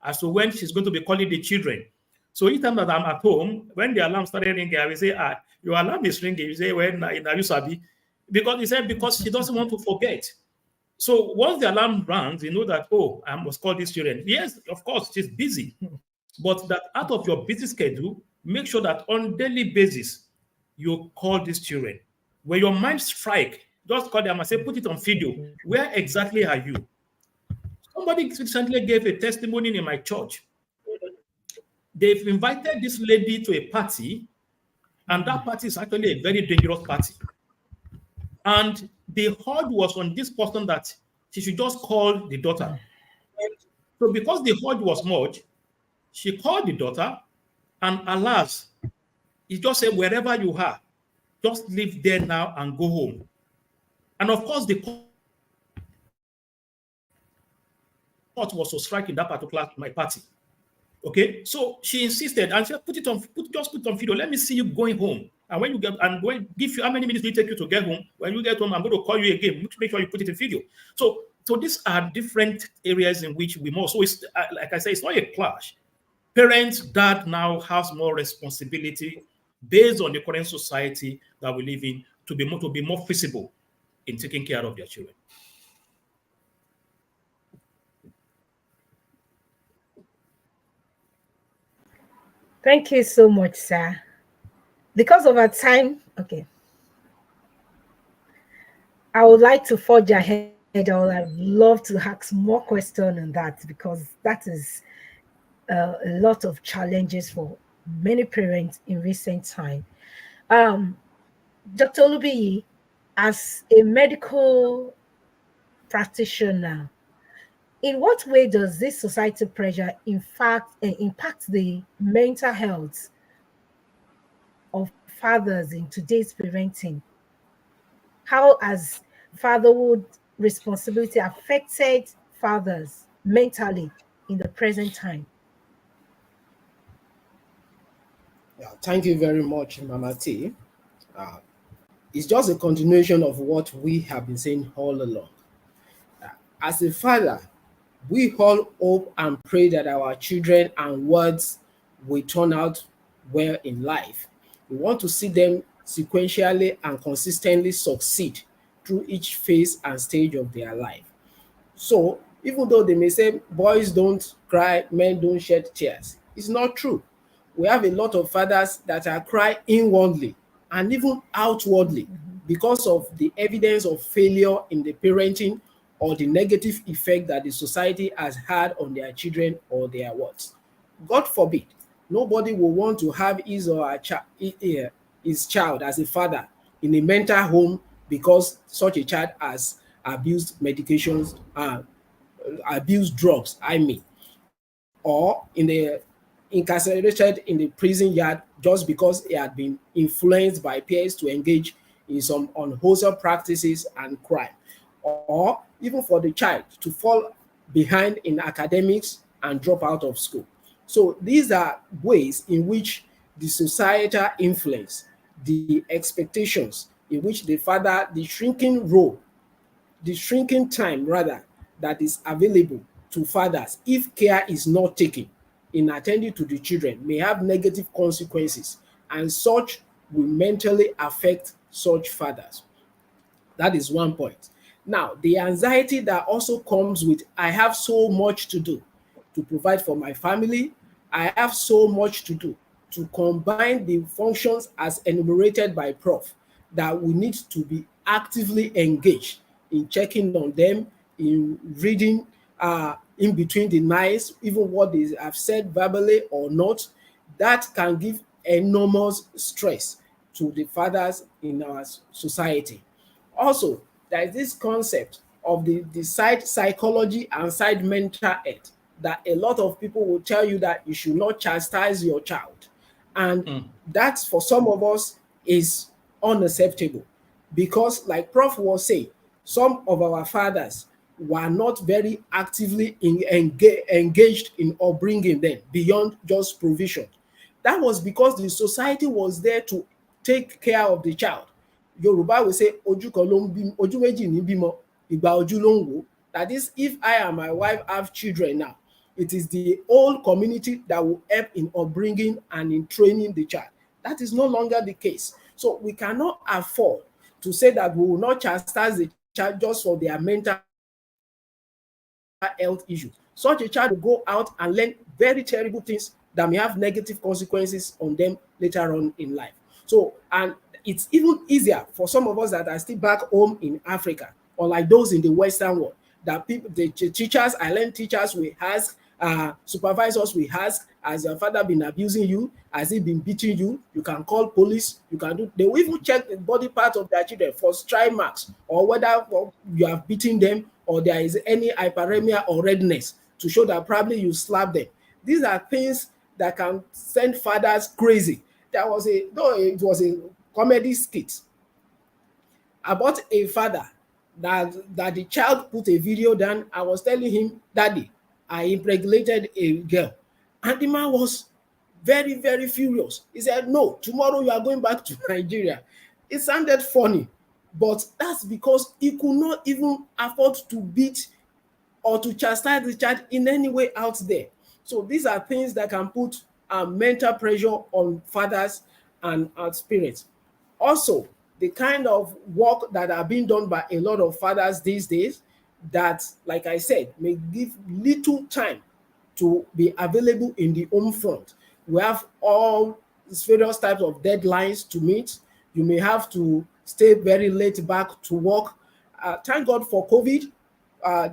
as to when she's going to be calling the children. So each time that I'm at home, when the alarm started ringing, I will say, your alarm is ringing. You say, well, now you sabi. Because he said, because she doesn't want to forget. So once the alarm rings, you know that, oh, I must call these children. Yes, of course, she's busy. But that out of your busy schedule, make sure that on daily basis, you call these children. When your mind strike, just call them and say, put it on video. Where exactly are you? Somebody recently gave a testimony in my church. They've invited this lady to a party, and that party is actually a very dangerous party. And the hold was on this person that she should just call the daughter. So because the hold was much, she called the daughter, and alas, he just said, wherever you are, just leave there now and go home. And of course, the court was to strike in that particular my party. Okay, so she insisted and said, just put on video. Let me see you going home. And when you get, and when give you how many minutes do it take you to get home? When you get home, I'm going to call you again. Make sure you put it in video. So these are different areas in which we must. So it's like I say, it's not a clash. Parents, dad now has more responsibility based on the current society that we live in to be more feasible in taking care of their children. Thank you so much, sir. Because of our time, okay, I would like to forge ahead. I would love to ask more questions on that because that is a lot of challenges for many parents in recent time. Dr. Olubiyi, as a medical practitioner, in what way does this societal pressure in fact impact the mental health of fathers in today's parenting? How has fatherhood responsibility affected fathers mentally in the present time? Yeah, thank you very much, Mama T. It's just a continuation of what we have been saying all along. As a father, we all hope and pray that our children and words will turn out well in life. We want to see them sequentially and consistently succeed through each phase and stage of their life. So even though they may say boys don't cry, men don't shed tears, it's not true. We have a lot of fathers that are crying inwardly and even outwardly because of the evidence of failure in the parenting or the negative effect that the society has had on their children or their what. God forbid, nobody will want to have his or his child as a father in a mental home because such a child has abused medications, abused drugs, I mean, or incarcerated in the prison yard just because he had been influenced by peers to engage in some unwholesome practices and crime, or even for the child to fall behind in academics and drop out of school. So these are ways in which the societal influence, the expectations in which the father, the shrinking role, the shrinking time rather, that is available to fathers if care is not taken in attending to the children may have negative consequences, and such will mentally affect such fathers. That is one point. Now, the anxiety that also comes with I have so much to do to provide for my family, I have so much to do to combine the functions as enumerated by Prof, that we need to be actively engaged in checking on them, in reading in between the lines, even what they have said verbally or not. That can give enormous stress to the fathers in our society. Also, there is this concept of the side psychology and side mental health, that a lot of people will tell you that you should not chastise your child. And that, for some of us, is unacceptable because, like Prof was saying, some of our fathers were not very actively engaged in upbringing them beyond just provision. That was because the society was there to take care of the child. Yoruba will say, ojú kan ló ń bí, ojú méjì ní bímọ, ìgbà ojú ló ń wò. That is, if I and my wife have children now, it is the whole community that will help in upbringing and in training the child. That is no longer the case. So we cannot afford to say that we will not chastise the child just for their mental health issues. Such a child will go out and learn very terrible things that may have negative consequences on them later on in life. So, and it's even easier for some of us that are still back home in Africa, or like those in the Western world, that people, the teachers, island teachers will ask, supervisors will ask, has your father been abusing you? Has he been beating you? You can call police. You can do. They will even check the body part of their children for strike marks, or whether you have beaten them, or there is any hyperemia or redness to show that probably you slapped them. These are things that can send fathers crazy. Though it was a comedy skit about a father that the child put a video down. I was telling him, Daddy, I impregnated a girl. And the man was very, very furious. He said, no, tomorrow you are going back to Nigeria. It sounded funny, but that's because he could not even afford to beat or to chastise the child in any way out there. So these are things that can put mental pressure on fathers and parents. Also, the kind of work that are being done by a lot of fathers these days that, like I said, may give little time to be available in the home front. We have all these various types of deadlines to meet. You may have to stay very late back to work. Thank God for COVID.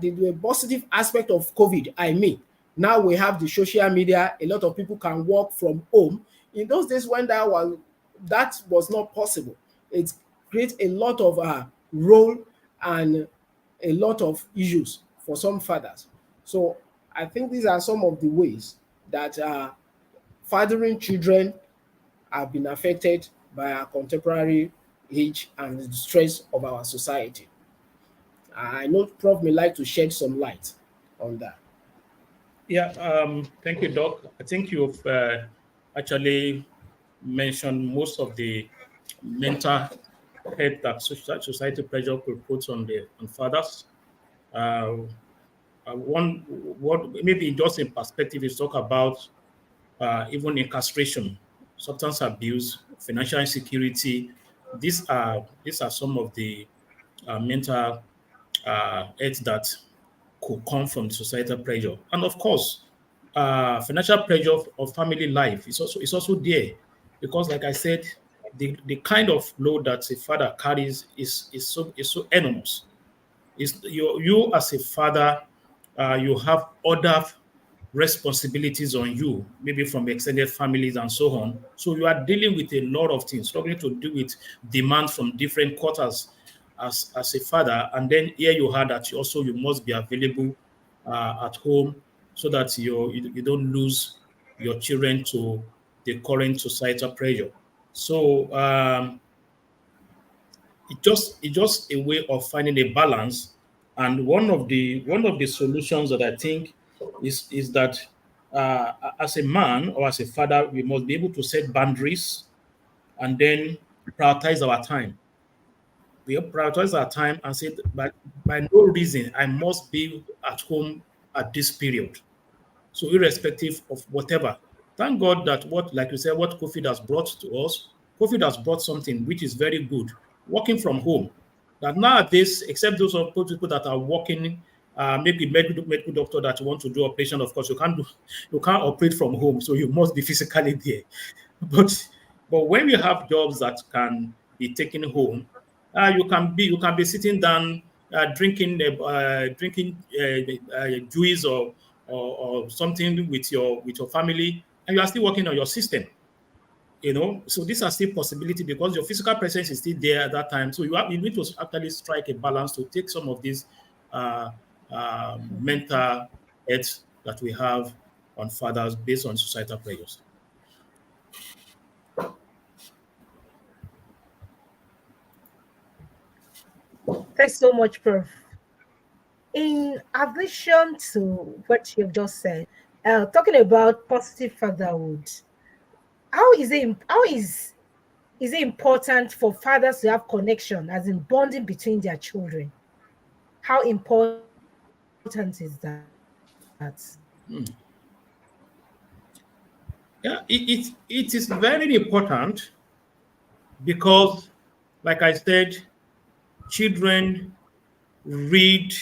The positive aspect of COVID, I mean, now we have the social media. A lot of people can work from home. In those days when that was not possible, it creates a lot of role and a lot of issues for some fathers. So I think these are some of the ways that fathering children have been affected by our contemporary age and the stress of our society. I know Prof may like to shed some light on that. Yeah, thank you, Doc. I think you've actually mentioned most of the mental health that society pressure could put on fathers. What maybe just in perspective is talk about even incarceration substance abuse, financial insecurity. These are some of the mental health that could come from societal pressure, and of course, financial pressure of family life is also there, because, like I said, the kind of load that a father carries is so enormous. Is you as a father, you have other responsibilities on you, maybe from extended families and so on. So you are dealing with a lot of things, struggling to deal with demand from different quarters as a father. And then here you are that you must be available at home, so that you don't lose your children to the current societal pressure. So it's just a way of finding a balance. And one of the solutions that I think is that, as a man or as a father, we must be able to set boundaries and then prioritize our time. We prioritize our time and say, but by no reason I must be at home at this period. So irrespective of whatever, thank God that, like you said, what COVID has brought to us, COVID has brought something which is very good, working from home. That nowadays, except those of people that are working, maybe medical doctor that want to do operation, of course, you can't operate from home, so you must be physically there. But when you have jobs that can be taken home, you can be sitting down, drinking juice or something with your family, and you are still working on your system. So these are still possibility, because your physical presence is still there at that time. So you need to actually strike a balance to take some of these uh, mental health that we have on fathers based on societal pressures. Thanks so much, Prof. In addition to what you've just said, talking about positive fatherhood, how is it important for fathers to have connection, as in bonding between their children? How important is that? Yeah, it is very important, because, like I said, children read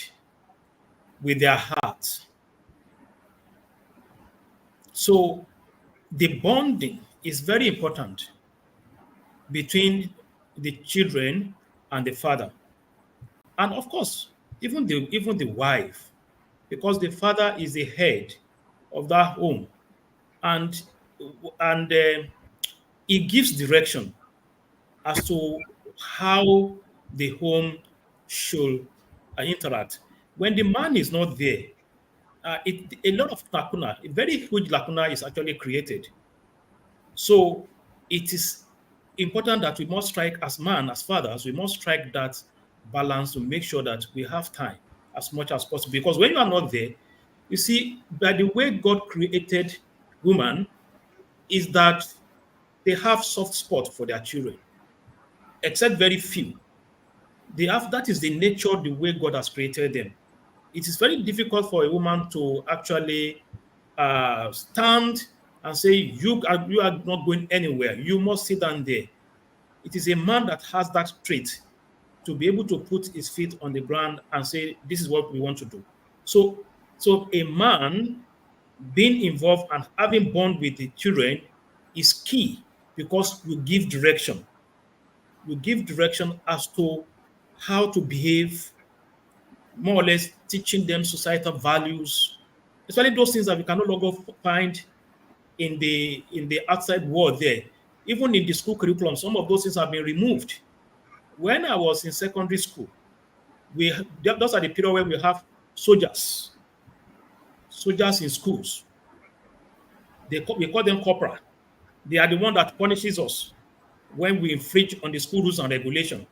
with their hearts. So the bonding is very important between the children and the father, and of course, even the wife, because the father is the head of that home, and he gives direction as to how the home should interact. When the man is not there, a lot of lacuna, a very huge lacuna is actually created. So it is important that we must strike, as man, as fathers, we must strike that balance to make sure that we have time as much as possible. Because when you are not there, you see, by the way God created woman, is that they have soft spot for their children, except very few. They have, that is the nature, the way God has created them. It is very difficult for a woman to actually stand and say, you are not going anywhere. You must sit down there. It is a man that has that trait to be able to put his feet on the ground and say, this is what we want to do. So a man being involved and having bond with the children is key, because you give direction. You give direction as to how to behave, more or less teaching them societal values, especially those things that we can no longer find in the outside world there. Even in the school curriculum, some of those things have been removed. When I was in secondary school, those are the period where we have soldiers in schools. We call them corporal. They are the one that punishes us when we infringe on the school rules and regulation.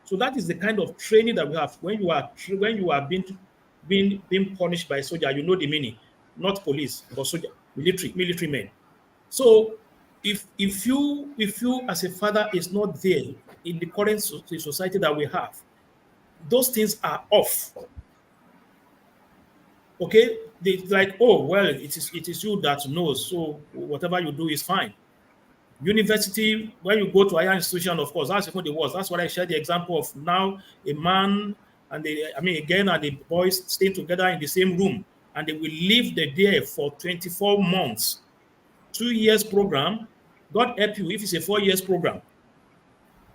So that is the kind of training that we have. When you are being punished by a soldier, you know the meaning, not police, but soldier, military men. So if you as a father is not there in the current society that we have, those things are off. Okay, they like, oh well, it is you that knows, so whatever you do is fine. University, when you go to higher institution, of course, that's even the worst. That's what I shared the example of now a man and a girl and the boys staying together in the same room, and they will live there for 24 months, 2 years program. God help you if it's a 4 years program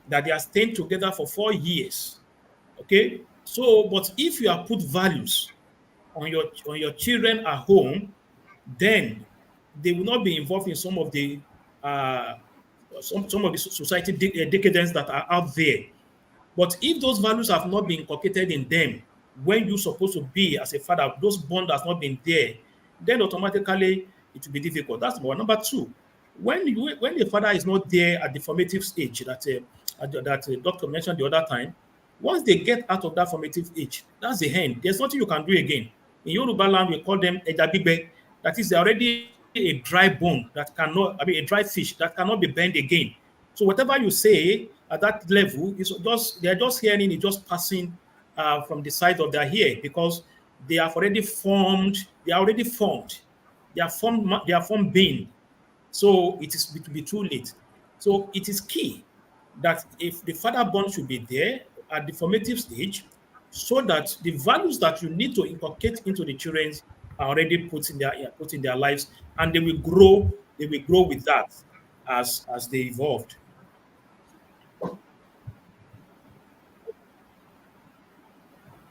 that they are staying together for 4 years. Okay, so but if you have put values on your children at home, then they will not be involved in some of the uh, some of the society decadence that are out there. But if those values have not been inculcated in them when you're supposed to be as a father, those bond has not been there, then automatically it will be difficult. That's one. Number two, when the father is not there at the formative stage that doctor mentioned the other time, once they get out of that formative age, that's the end. There's nothing you can do again. In Yoruba land, we call them ejabibe. That is, they're already a dry bone that cannot, a dry fish that cannot be bent again. So whatever you say at that level is just they're just hearing it, just passing from the side of their ear because they have already formed. They are already formed. They are formed. They are formed being. So it will be too late. So it is key that if the father bond should be there at the formative stage, so that the values that you need to inculcate into the children are already put in their lives, and they will grow. They will grow with that as they evolved.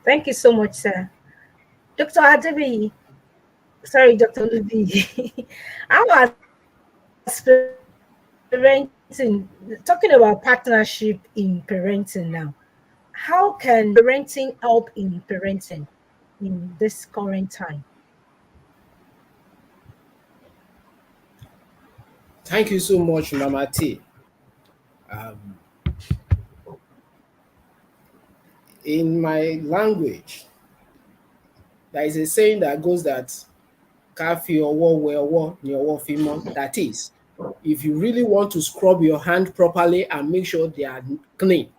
Thank you so much, sir. Dr. Adekeye, sorry, Dr. Olubiyi. How has parenting, talking about partnership in parenting now, how can parenting help in parenting in this current time? Thank you so much, Mama T. In my language, there is a saying that goes that that is, if you really want to scrub your hand properly and make sure they are clean,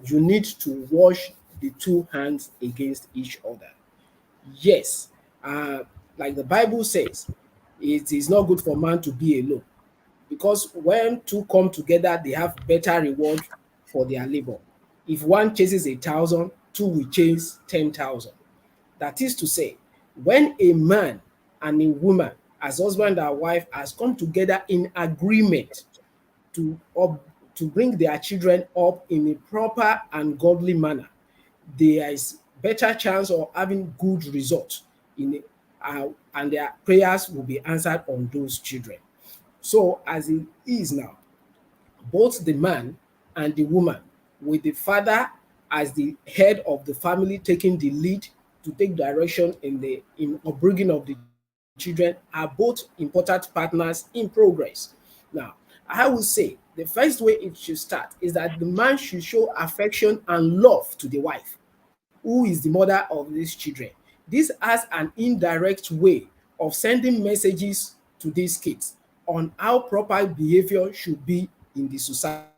you need to wash the two hands against each other. Yes, like the Bible says, it is not good for man to be alone, because when two come together, they have better reward for their labor. If one chases 1,000, two will chase 10,000. That is to say, when a man and a woman, as husband and wife, has come together in agreement to bring their children up in a proper and godly manner, there is better chance of having good results and their prayers will be answered on those children. So as it is now, both the man and the woman, with the father as the head of the family taking the lead to take direction in upbringing of the children, are both important partners in progress. Now, I would say the first way it should start is that the man should show affection and love to the wife, who is the mother of these children. This has an indirect way of sending messages to these kids on how proper behavior should be in the society.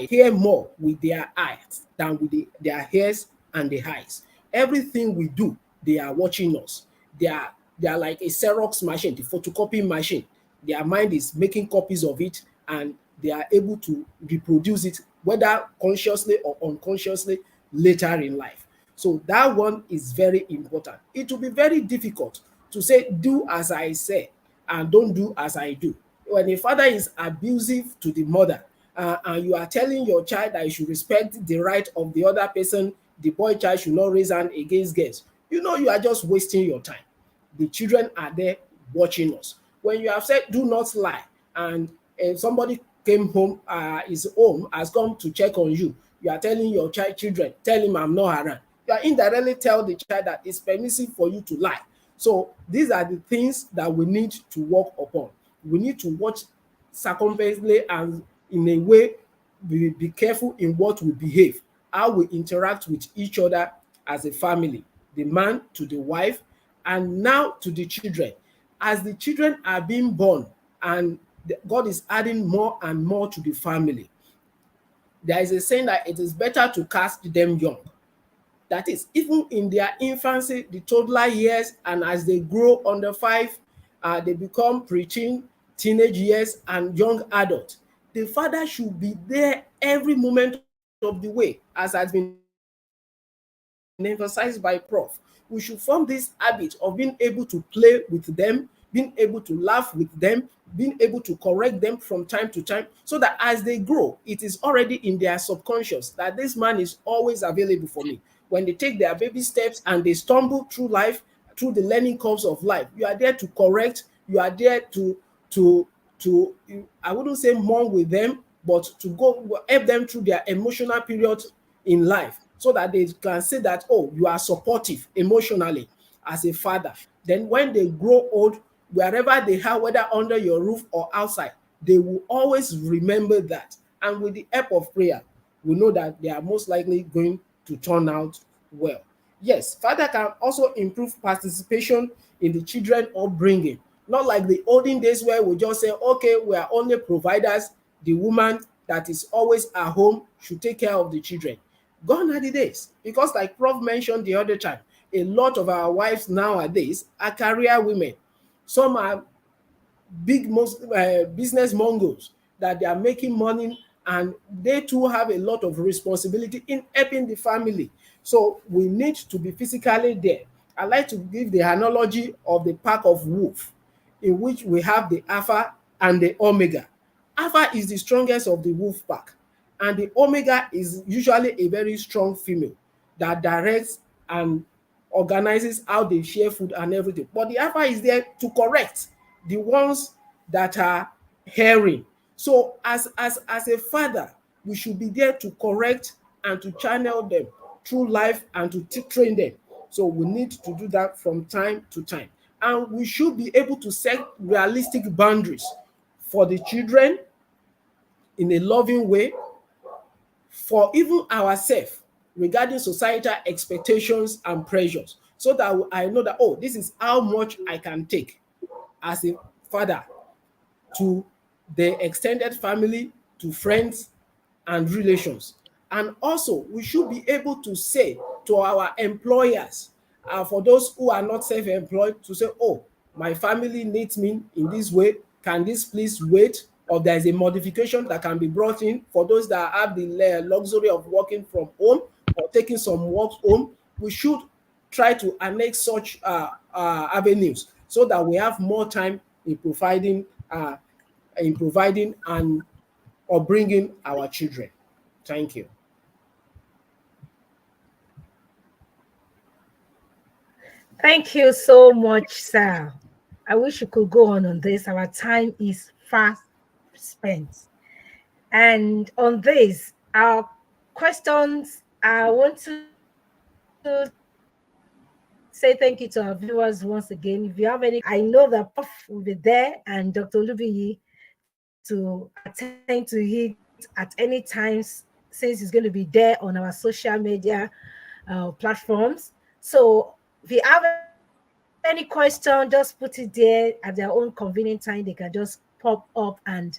Hear more with their eyes than with their ears and their eyes. Everything we do, they are watching us. They are like a Xerox machine, the photocopy machine. Their mind is making copies of it, and they are able to reproduce it, whether consciously or unconsciously, later in life. So that one is very important. It will be very difficult to say, do as I say and don't do as I do. When a father is abusive to the mother, and you are telling your child that you should respect the right of the other person, the boy child should not raise hand against girls, you know you are just wasting your time. The children are there watching us. When you have said, do not lie, and somebody came home, is home, has come to check on you, you are telling your children, tell him I'm not around. You are indirectly tell the child that it's permissible for you to lie. So these are the things that we need to work upon. We need to watch circumspectly and in a way be careful in what we behave, how we interact with each other as a family, the man to the wife, and now to the children. As the children are being born and God is adding more and more to the family, there is a saying that it is better to cast them young That is, even in their infancy, the toddler years, and as they grow under 5, they become preteen, teenage years, and young adult. The father should be there every moment of the way, as has been emphasized by Prof. We should form this habit of being able to play with them, being able to laugh with them, being able to correct them from time to time, so that as they grow, it is already in their subconscious that this man is always available for me. When they take their baby steps and they stumble through life, through the learning curves of life, you are there to correct, you are there to I wouldn't say mourn with them, but to go help them through their emotional period in life, so that they can say that, oh, you are supportive emotionally as a father. Then when they grow old, wherever they are, whether under your roof or outside, they will always remember that. And with the help of prayer, we know that they are most likely going to turn out well. Yes, father can also improve participation in the children upbringing. Not like the olden days where we just say, okay, we are only providers. The woman that is always at home should take care of the children. Gone are the days. Because like Prof mentioned the other time, a lot of our wives nowadays are career women. Some are big business mongols that they are making money, and they too have a lot of responsibility in helping the family. So we need to be physically there. I like to give the analogy of the pack of wolf, in which we have the alpha and the omega. Alpha is the strongest of the wolf pack, and the omega is usually a very strong female that directs and organizes how they share food and everything. But the alpha is there to correct the ones that are erring. So as a father, we should be there to correct and to channel them through life and to train them. So we need to do that from time to time. And we should be able to set realistic boundaries for the children in a loving way, for even ourselves regarding societal expectations and pressures, so that I know that, oh, this is how much I can take as a father to the extended family, to friends and relations. And also, we should be able to say to our employers, for those who are not self-employed, to say, oh, my family needs me in this way. Can this please wait? Or there is a modification that can be brought in for those that have the luxury of working from home or taking some work home. We should try to annex such avenues, so that we have more time in providing and or bringing our children. Thank you. Thank you so much, sir. I wish you could go on this. Our time is fast spent. And on this, our questions, I want to say thank you to our viewers once again. If you have any, I know that Prof will be there and Dr. Olubiyi to attend to it at any times, since he's going to be there on our social media platforms. So if you have any question, just put it there at their own convenient time. They can just pop up and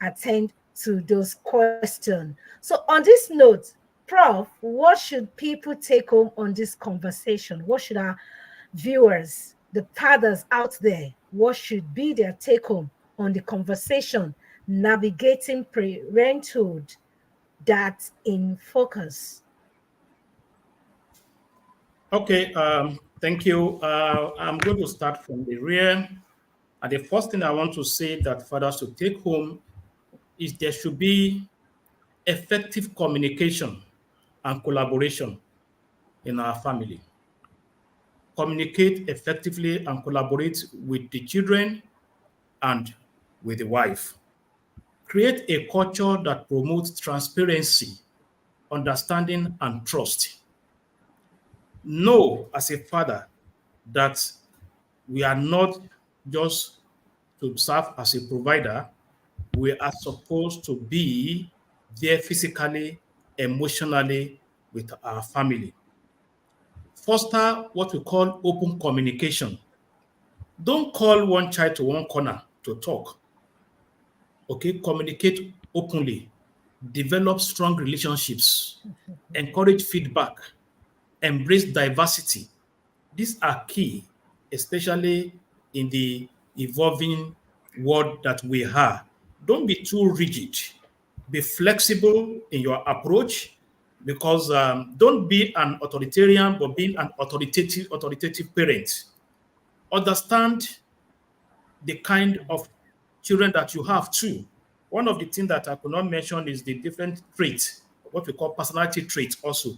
attend to those questions. So on this note, Prof, what should people take home on this conversation? What should our viewers, the fathers out there, what should be their take home on the conversation, navigating parenthood, that's in focus? Okay, thank you. I'm going to start from the rear. And the first thing I want to say that fathers should take home is there should be effective communication and collaboration in our family. Communicate effectively and collaborate with the children and with the wife. Create a culture that promotes transparency, understanding, and trust. Know as a father that we are not just to serve as a provider, we are supposed to be there physically, emotionally with our family. Foster what we call open communication. Don't call one child to one corner to talk. Okay, communicate openly. Develop strong relationships. Encourage feedback. embrace diversity. These are key, especially in the evolving world that we are. Don't be too rigid. Be flexible in your approach, because don't be an authoritarian, but being an authoritative parent. Understand the kind of children that you have too. One of the things that I could not mention is the different traits, what we call personality traits also.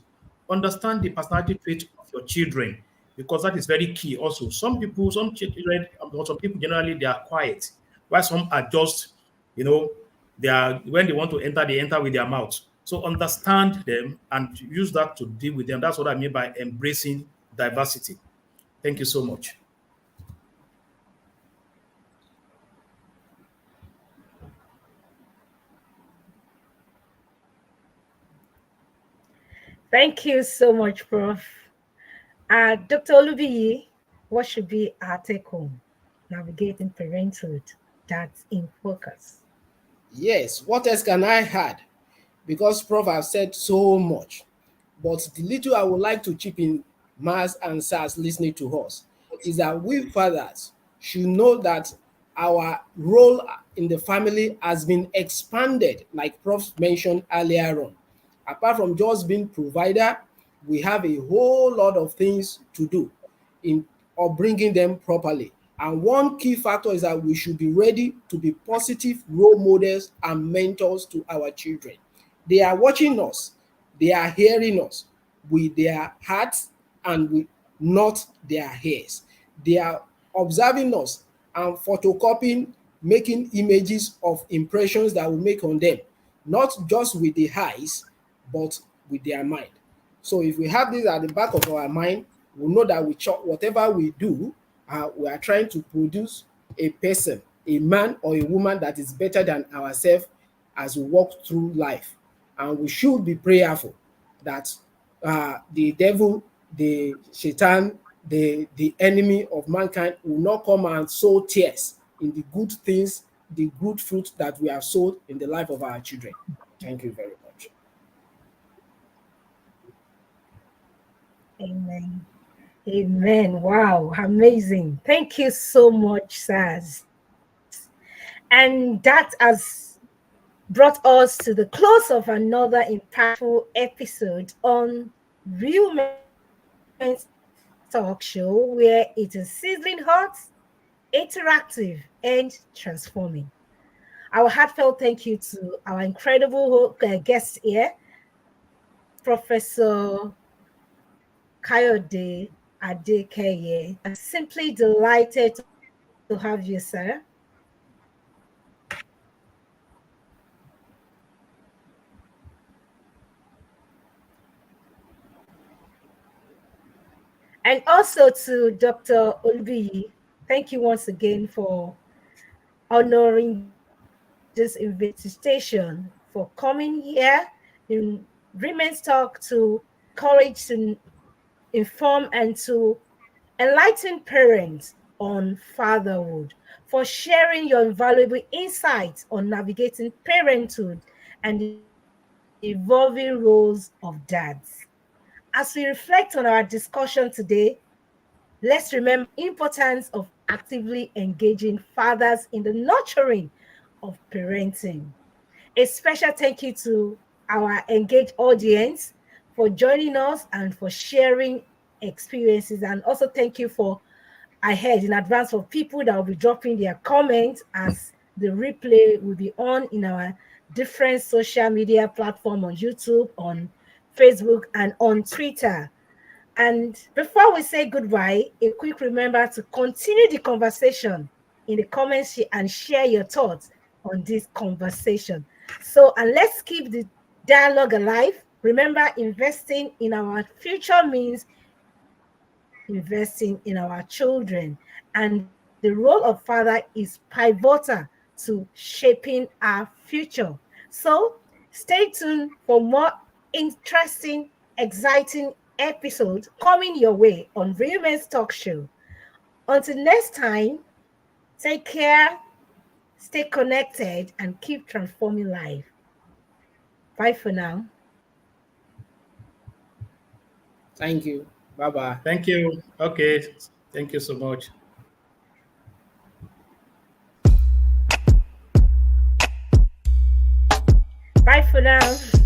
Understand the personality traits of your children, because that is very key also. Some children, or some people generally, they are quiet, while some are just, they are, when they want to enter, they enter with their mouth. So understand them and use that to deal with them. That's what I mean by embracing diversity. Thank you so much. Thank you so much, Prof. Dr. Olubiyi, what should be our take home? Navigating parenthood, that's in focus. Yes, what else can I add? Because Prof has said so much. But the little I would like to chip in, Mars and SARS listening to us, is that we fathers should know that our role in the family has been expanded, like Prof mentioned earlier on. Apart from just being provider, we have a whole lot of things to do in bringing them properly. And one key factor is that we should be ready to be positive role models and mentors to our children. They are watching us, they are hearing us with their hearts and with not their ears. They are observing us and photocopying, making images of impressions that will make on them, not just with the eyes, but with their mind. So if we have this at the back of our mind, we know that whatever we do, we are trying to produce a person, a man or a woman that is better than ourselves as we walk through life. And we should be prayerful that the devil, the Satan, the enemy of mankind will not come and sow tears in the good things, the good fruit that we have sowed in the life of our children. Thank you very much. Amen. Amen. Wow, amazing. Thank you so much, SARS. And that has brought us to the close of another impactful episode on Real Men's Talk Show, where it is sizzling hot, interactive, and transforming. Our heartfelt thank you to our incredible guest here, Professor Kayode Adekeye. I'm simply delighted to have you, sir. And also to Dr. Olubiyi. Thank you once again for honoring this invitation, for coming here in Women's Talk to encourage, to inform, and to enlighten parents on fatherhood, for sharing your invaluable insights on navigating parenthood and the evolving roles of dads. As we reflect on our discussion today, let's remember the importance of actively engaging fathers in the nurturing of parenting. A special thank you to our engaged audience for joining us and for sharing experiences. And also thank you for ahead in advance for people that will be dropping their comments as the replay will be on in our different social media platform on YouTube, on Facebook, and on Twitter. And before we say goodbye, a quick reminder to continue the conversation in the comments and share your thoughts on this conversation. So, and let's keep the dialogue alive. Remember, investing in our future means investing in our children. And the role of father is pivotal to shaping our future. So, stay tuned for more interesting, exciting episodes coming your way on Women's Talk Show. Until next time, take care, stay connected, and keep transforming life. Bye for now. Thank you. Bye-bye. Thank you. Okay. Thank you so much. Bye for now.